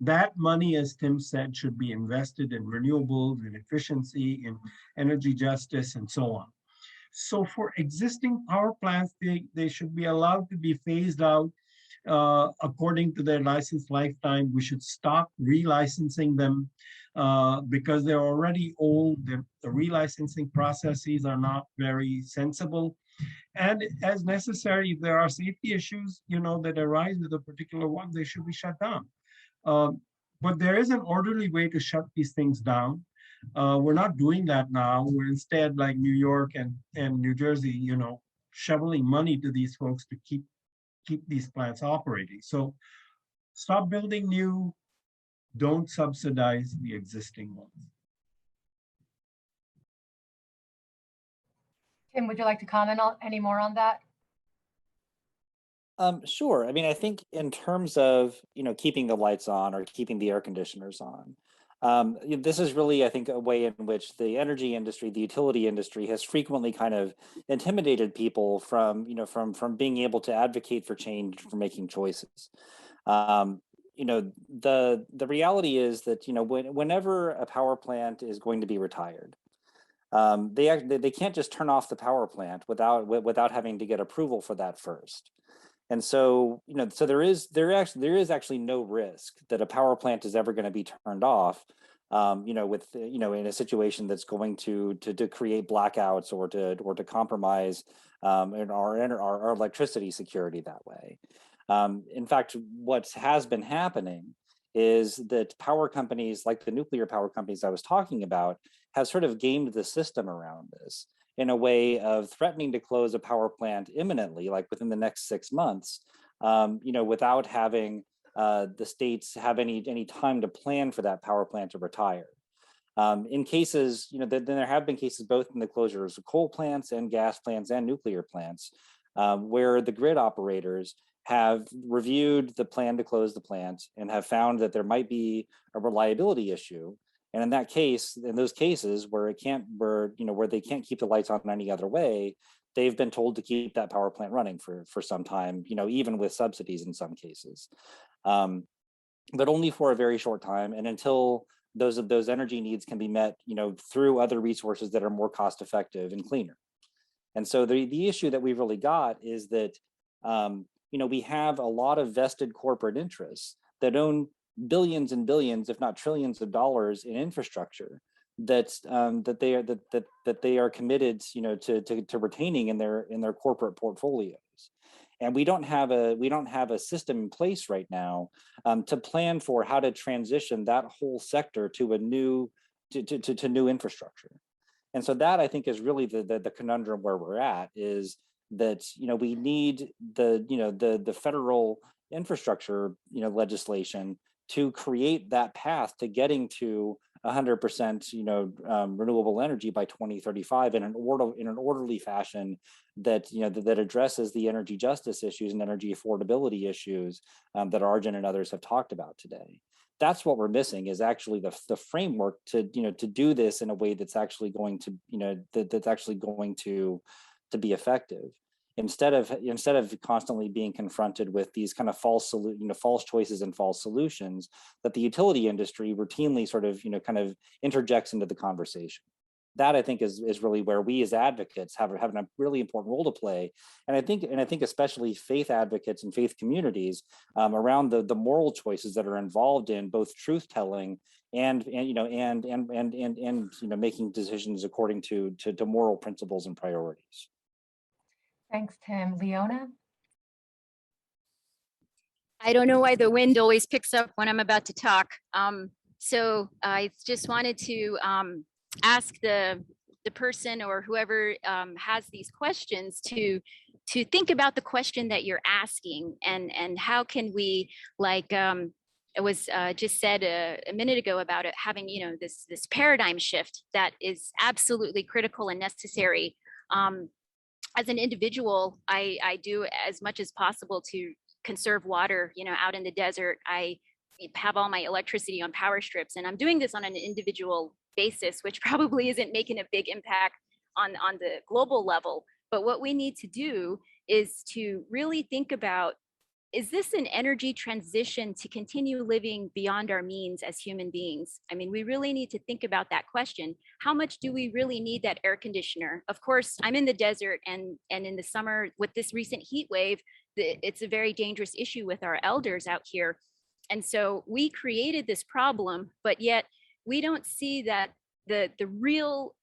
That money, as Tim said, should be invested in renewables, in efficiency, in energy justice, and so on. So for existing power plants, they should be allowed to be phased out according to their license lifetime. We should stop relicensing them because they're already old. The relicensing processes are not very sensible. And as necessary, if there are safety issues, that arise with a particular one, they should be shut down. But there is an orderly way to shut these things down. We're not doing that now. We're instead, like New York and New Jersey, shoveling money to these folks to keep these plants operating. So stop building new, don't subsidize the existing ones. Tim, would you like to comment any more on that? Sure. I mean, I think in terms of, keeping the lights on or keeping the air conditioners on, this is really, I think, a way in which the energy industry, the utility industry, has frequently kind of intimidated people from being able to advocate for change, for making choices. The reality is that, whenever a power plant is going to be retired, they can't just turn off the power plant without having to get approval for that first. And so, so there is actually no risk that a power plant is ever going to be turned off, in a situation that's going to create blackouts or to compromise our electricity security that way. In fact, what has been happening is that power companies like the nuclear power companies I was talking about have sort of gamed the system around this in a way of threatening to close a power plant imminently, like within the next 6 months, without having the states have any time to plan for that power plant to retire. In cases, then there have been cases both in the closures of coal plants and gas plants and nuclear plants, where the grid operators have reviewed the plan to close the plant and have found that there might be a reliability issue. And in those cases where they can't keep the lights on any other way, they've been told to keep that power plant running for some time, even with subsidies in some cases, but only for a very short time, and until those energy needs can be met, through other resources that are more cost effective and cleaner. And so the issue that we've really got is that we have a lot of vested corporate interests that own billions and billions, if not trillions of dollars in infrastructure that they are committed, to retaining in their corporate portfolios. And we don't have a system in place right now to plan for how to transition that whole sector to a new to new infrastructure. And so that, I think, is really the conundrum where we're at, is that we need the federal infrastructure legislation to create that path to getting to 100% renewable energy by 2035 in an orderly fashion that that addresses the energy justice issues and energy affordability issues that Arjun and others have talked about today. That's what we're missing, is actually the framework to to do this in a way that's actually going to that's actually going to be effective. Instead of constantly being confronted with these kind of false choices and false solutions that the utility industry routinely sort of kind of interjects into the conversation. That, I think, is really where we as advocates have a really important role to play. And I think especially faith advocates and faith communities around the moral choices that are involved in both truth telling and making decisions according to moral principles and priorities. Thanks, Tim. Leona? I don't know why the wind always picks up when I'm about to talk. So I just wanted to ask the person or whoever has these questions to think about the question that you're asking, and how can we, like it was just said a minute ago about it, having this paradigm shift that is absolutely critical and necessary. As an individual, I do as much as possible to conserve water, out in the desert. I have all my electricity on power strips, and I'm doing this on an individual basis, which probably isn't making a big impact on the global level. But what we need to do is to really think about, is this an energy transition to continue living beyond our means as human beings? I mean, we really need to think about that question. How much do we really need that air conditioner? Of course, I'm in the desert, and in the summer with this recent heat wave, it's a very dangerous issue with our elders out here. And so we created this problem, but yet we don't see that the real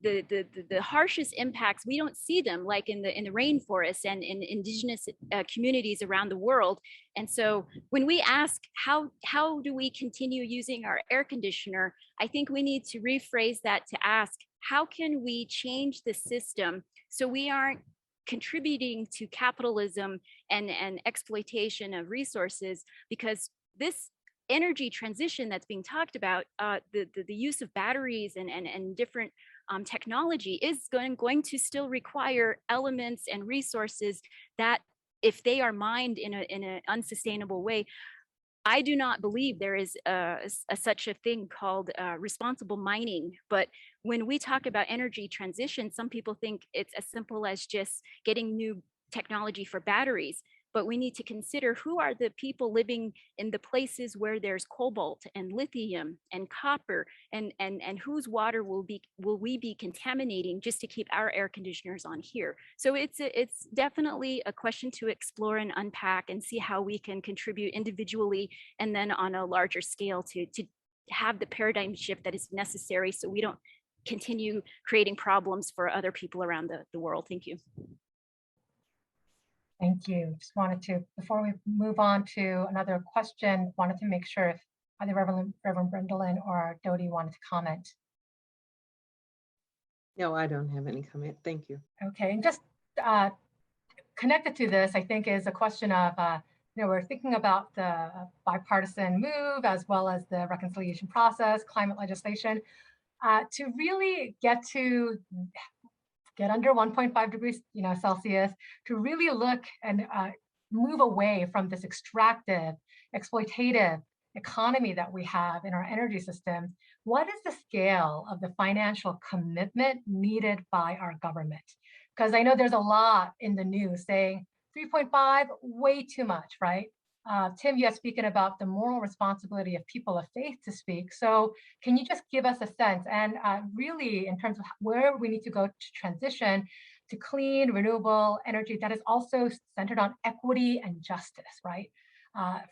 the harshest impacts, we don't see them, like in the rainforests and in indigenous communities around the world. And so when we ask how do we continue using our air conditioner, I think we need to rephrase that to ask, how can we change the system so we aren't contributing to capitalism and exploitation of resources? Because this energy transition that's being talked about, the use of batteries and different technology is going to still require elements and resources that, if they are mined in an unsustainable way, I do not believe there is such a thing called responsible mining. But when we talk about energy transition, some people think it's as simple as just getting new technology for batteries. But we need to consider, who are the people living in the places where there's cobalt and lithium and copper, and whose water will we be contaminating just to keep our air conditioners on here? So it's definitely a question to explore and unpack and see how we can contribute individually and then on a larger scale to have the paradigm shift that is necessary, so we don't continue creating problems for other people around the world. Thank you. Thank you. Just wanted to, before we move on to another question, wanted to make sure if either Reverend Brendolin or Dodie wanted to comment. No, I don't have any comment. Thank you. Okay, and just connected to this, I think, is a question of, we're thinking about the bipartisan move as well as the reconciliation process, climate legislation, to really get under 1.5 degrees Celsius, to really look and move away from this extractive, exploitative economy that we have in our energy system. What is the scale of the financial commitment needed by our government? Because I know there's a lot in the news saying 3.5, way too much, right? Tim, you had spoken about the moral responsibility of people of faith to speak. So can you just give us a sense, and really in terms of where we need to go to transition, to clean, renewable energy that is also centered on equity and justice, right?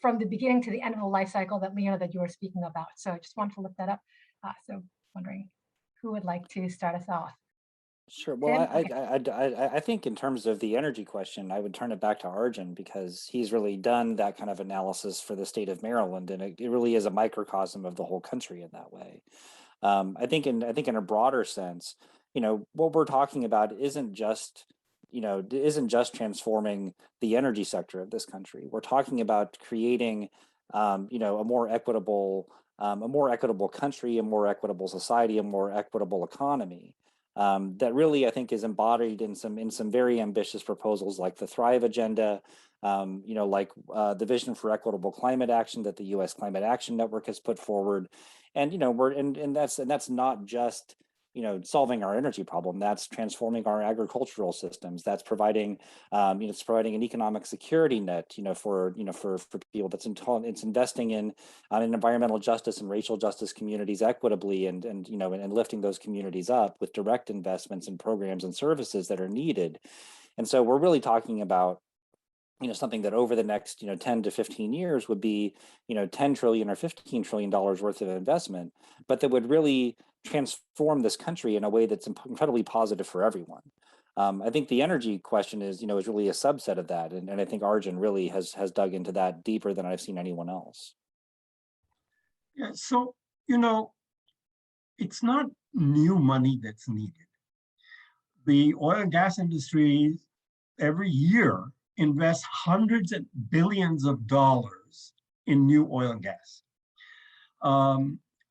From the beginning to the end of the life cycle that Leona, that you were speaking about. So I just wanted to lift that up. So wondering who would like to start us off? Sure. Well, Tim? Okay. I think in terms of the energy question, I would turn it back to Arjun because he's really done that kind of analysis for the state of Maryland, and it really is a microcosm of the whole country in that way. I think in a broader sense, what we're talking about isn't just transforming the energy sector of this country. We're talking about creating, a more equitable country, a more equitable society, a more equitable economy. That really, I think, is embodied in some very ambitious proposals like the Thrive Agenda, like the Vision for Equitable Climate Action that the U.S. Climate Action Network has put forward, and that's not just solving our energy problem. That's transforming our agricultural systems. That's providing it's providing an economic security net for people. It's investing in environmental justice and racial justice communities equitably and lifting those communities up with direct investments in programs and services that are needed. And so we're really talking about something that over the next 10 to 15 years would be 10 trillion or $15 trillion worth of investment, but that would really transform this country in a way that's incredibly positive for everyone. I think the energy question is really a subset of that, and I think Arjun really has dug into that deeper than I've seen anyone else. Yeah, so it's not new money that's needed. The oil and gas industry every year invest hundreds of billions of dollars in new oil and gas.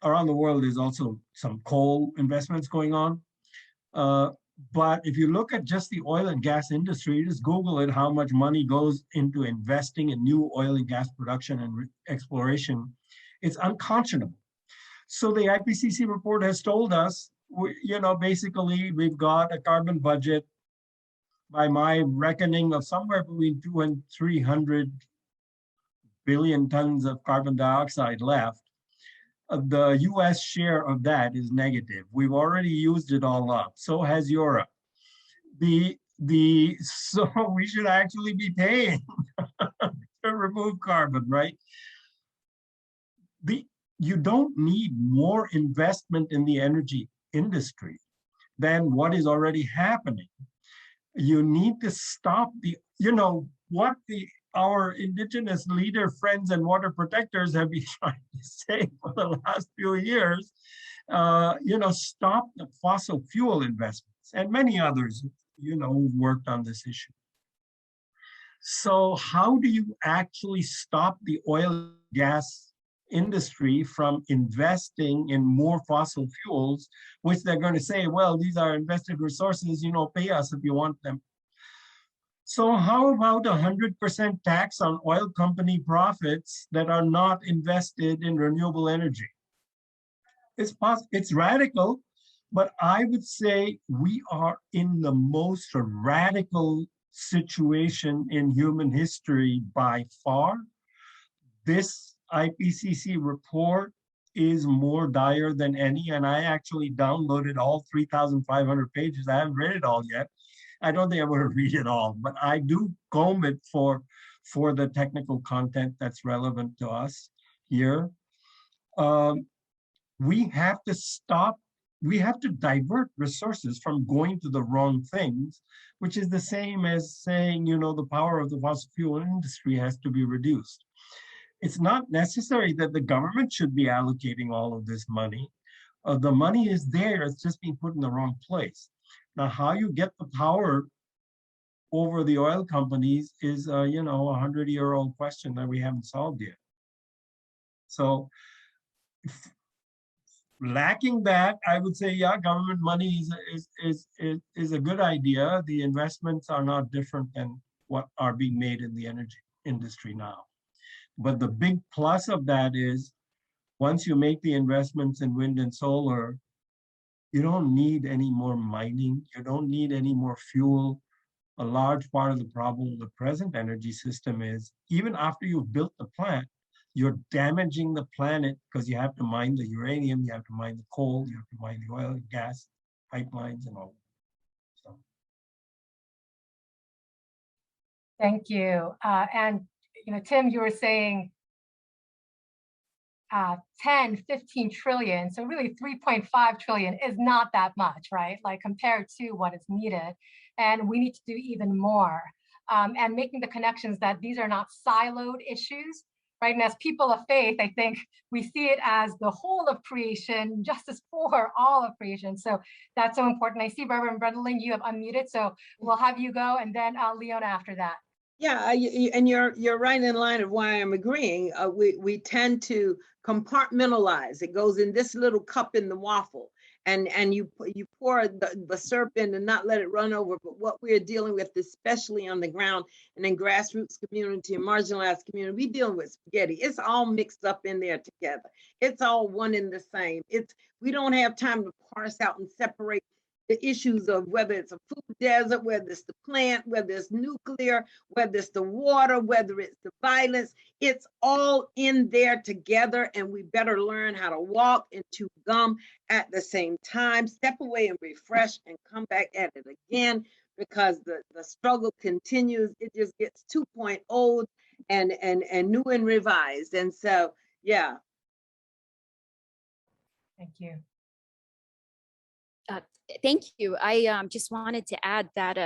Around the world, there's also some coal investments going on. But if you look at just the oil and gas industry, just Google it, how much money goes into investing in new oil and gas production and exploration, it's unconscionable. So the IPCC report has told us, basically we've got a carbon budget by my reckoning of somewhere between 200 and 300 billion tons of carbon dioxide left. The US share of that is negative. We've already used it all up. So has Europe. So we should actually be paying to remove carbon, right? You don't need more investment in the energy industry than what is already happening. You need to stop our indigenous leader friends and water protectors have been trying to say for the last few years, stop the fossil fuel investments, and many others, who've worked on this issue. So how do you actually stop the oil and gas industry from investing in more fossil fuels, which they're going to say, well, these are invested resources, pay us if you want them. So how about 100% tax on oil company profits that are not invested in renewable energy? It's radical, but I would say we are in the most radical situation in human history by far. This IPCC report is more dire than any, and I actually downloaded all 3,500 pages. I haven't read it all yet. I don't think I'm going to read it all, but I do comb it for the technical content that's relevant to us here. We have to stop. We have to divert resources from going to the wrong things, which is the same as saying, the power of the fossil fuel industry has to be reduced. It's not necessary that the government should be allocating all of this money. The money is there, it's just being put in the wrong place. Now, how you get the power over the oil companies is, a 100-year-old question that we haven't solved yet. So, lacking that, I would say, yeah, government money is a good idea. The investments are not different than what are being made in the energy industry now. But the big plus of that is, once you make the investments in wind and solar, you don't need any more mining. You don't need any more fuel. A large part of the problem of the present energy system is, even after you've built the plant, you're damaging the planet because you have to mine the uranium, you have to mine the coal, you have to mine the oil and gas pipelines and all. So Thank you. And, Tim, you were saying 10, 15 trillion. So really 3.5 trillion is not that much, right? Like compared to what is needed. And we need to do even more. And making the connections that these are not siloed issues, right? And as people of faith, I think we see it as the whole of creation, justice for all of creation. So that's so important. I see Reverend Brendelin, you have unmuted, so we'll have you go, and then Leona after that. Yeah, and you're right in line of why I'm agreeing. We tend to compartmentalize. It goes in this little cup in the waffle, and you pour the syrup in and not let it run over. But what we're dealing with, especially on the ground and in grassroots community and marginalized community, we dealing with spaghetti. It's all mixed up in there together. It's all one and the same. We don't have time to parse out and separate the issues of whether it's a food desert, whether it's the plant, whether it's nuclear, whether it's the water, whether it's the violence. It's all in there together, and we better learn how to walk and chew gum at the same time, step away and refresh and come back at it again, because the struggle continues. It just gets 2.0 and new and revised. And so, yeah. Thank you. Thank you. I just wanted to add that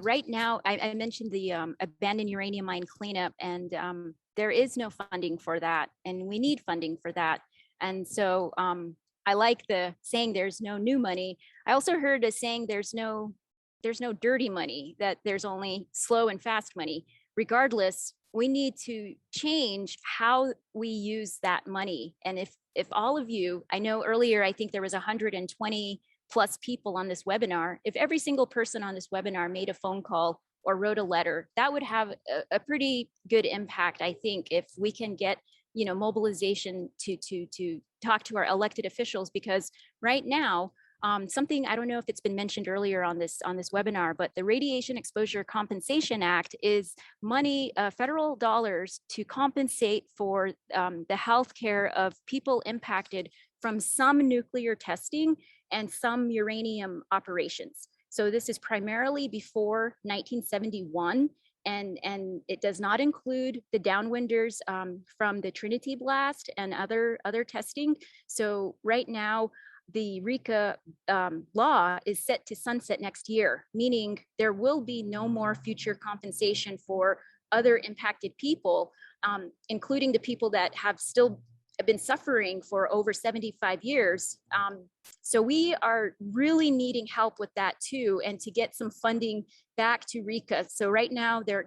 right now, I mentioned the abandoned uranium mine cleanup, and there is no funding for that, and we need funding for that. And so I like the saying there's no new money. I also heard a saying there's no dirty money, that there's only slow and fast money. Regardless, we need to change how we use that money. And if all of you, I know earlier, I think there was 120 plus people on this webinar. If every single person on this webinar made a phone call or wrote a letter, that would have a pretty good impact, I think, if we can get mobilization to talk to our elected officials. Because right now, something, I don't know if it's been mentioned earlier on this webinar, but the Radiation Exposure Compensation Act is money, federal dollars, to compensate for the healthcare of people impacted from some nuclear testing and some uranium operations. So this is primarily before 1971, and it does not include the downwinders from the Trinity blast and other testing. So right now, the RECA law is set to sunset next year, meaning there will be no more future compensation for other impacted people, including the people that have still been suffering for over 75 years. So we are really needing help with that too, and to get some funding back to RECA. So right now there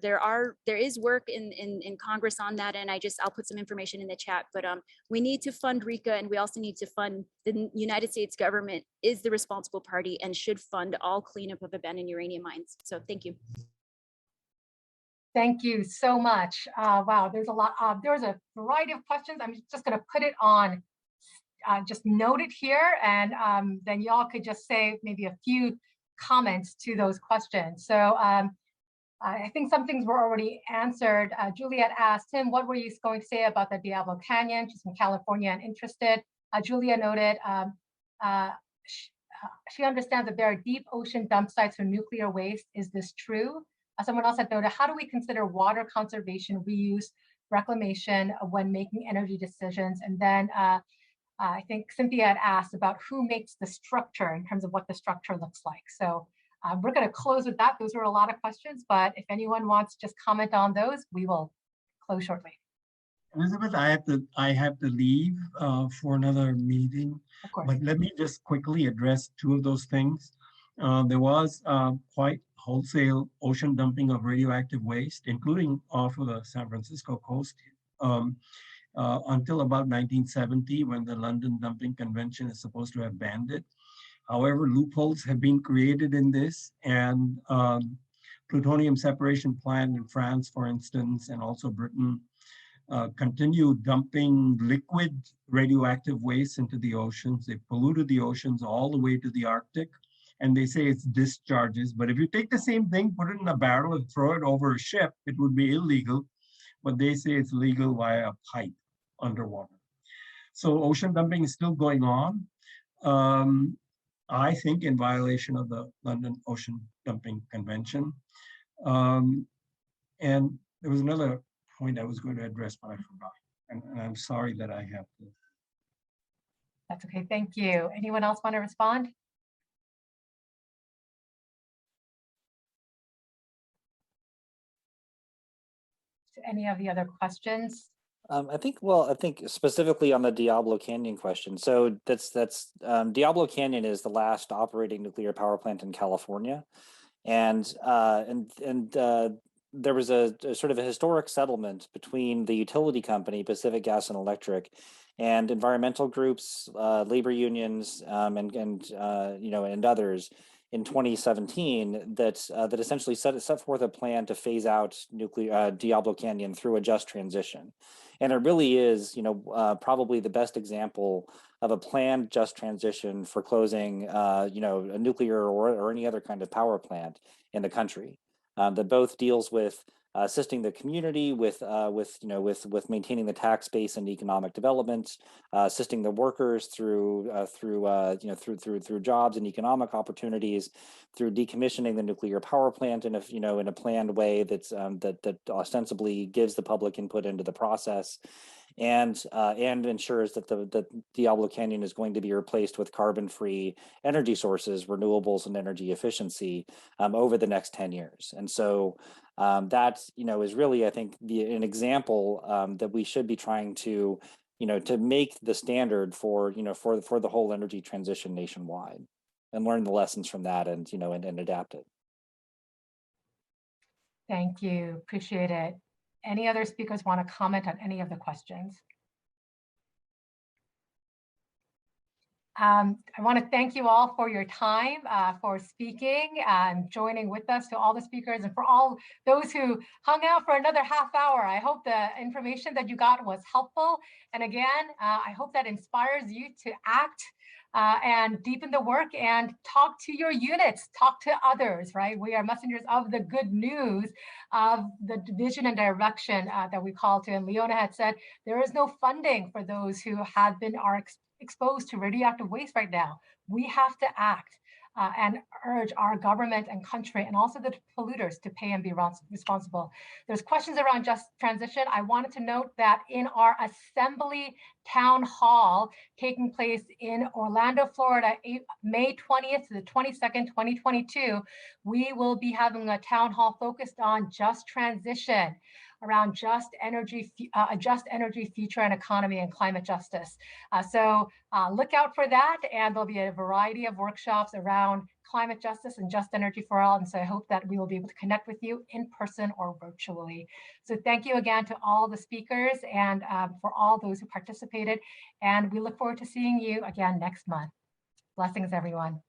is work in Congress on that, and I'll put some information in the chat, but we need to fund RECA, and we also need to fund the United States government is the responsible party and should fund all cleanup of abandoned uranium mines. So thank you. Thank you so much. Wow, there's a lot. There's a variety of questions. I'm just going to put it on, just note it here, and then y'all could just say maybe a few comments to those questions. So I think some things were already answered. Juliet asked him, what were you going to say about the Diablo Canyon? She's from California and interested. Julia noted she understands that there are deep ocean dump sites for nuclear waste. Is this true? Someone else had noted, how do we consider water conservation, reuse, reclamation when making energy decisions? And then I think Cynthia had asked about who makes the structure in terms of what the structure looks like. So we're going to close with that. Those were a lot of questions, but if anyone wants to just comment on those, we will close shortly. Elizabeth, I have to leave for another meeting, Of course. but let me just quickly address two of those things. There was quite wholesale ocean dumping of radioactive waste, including off of the San Francisco coast, until about 1970, when the London Dumping Convention is supposed to have banned it. However, loopholes have been created in this, and plutonium separation plant in France, for instance, and also Britain, continue dumping liquid radioactive waste into the oceans. They polluted the oceans all the way to the Arctic, and they say it's discharges. But if you take the same thing, put it in a barrel and throw it over a ship, it would be illegal. But they say it's legal via a pipe underwater. So ocean dumping is still going on. I think in violation of the London Ocean Dumping Convention. And there was another point I was going to address, but I forgot. And I'm sorry that I have to. That's okay, thank you. Anyone else want to respond? To any of the other questions? I think specifically on the Diablo Canyon question. So that's Diablo Canyon is the last operating nuclear power plant in California, and there was a sort of a historic settlement between the utility company Pacific Gas and Electric and environmental groups, labor unions, and others in 2017 that essentially set forth a plan to phase out nuclear Diablo Canyon through a just transition. And it really is, probably the best example of a planned just transition for closing, a nuclear or any other kind of power plant in the country. That both deals with assisting the community with maintaining the tax base and economic development, assisting the workers through jobs and economic opportunities, through decommissioning the nuclear power plant in a planned way that ostensibly gives the public input into the process, and ensures that the Diablo Canyon is going to be replaced with carbon-free energy sources, renewables, and energy efficiency over the next 10 years. And so that is really, I think, an example that we should be trying to make the standard for the whole energy transition nationwide, and learn the lessons from that, and adapt it. Thank you, appreciate it. Any other speakers want to comment on any of the questions? I want to thank you all for your time, for speaking and joining with us, to all the speakers, and for all those who hung out for another half hour. I hope the information that you got was helpful. And again, I hope that inspires you to act and deepen the work and talk to your units, talk to others, right? We are messengers of the good news, of the vision and direction that we call to. And Leona had said, there is no funding for those who have been exposed to radioactive waste right now. We have to act and urge our government and country, and also the polluters, to pay and be responsible. There's questions around just transition. I wanted to note that in our assembly town hall taking place in Orlando, Florida, May 20th to the 22nd, 2022, we will be having a town hall focused on just transition, around just energy, a just energy future and economy and climate justice. So look out for that, and there'll be a variety of workshops around climate justice and just energy for all. And so I hope that we will be able to connect with you in person or virtually. So thank you again to all the speakers and for all those who participated. And we look forward to seeing you again next month. Blessings, everyone.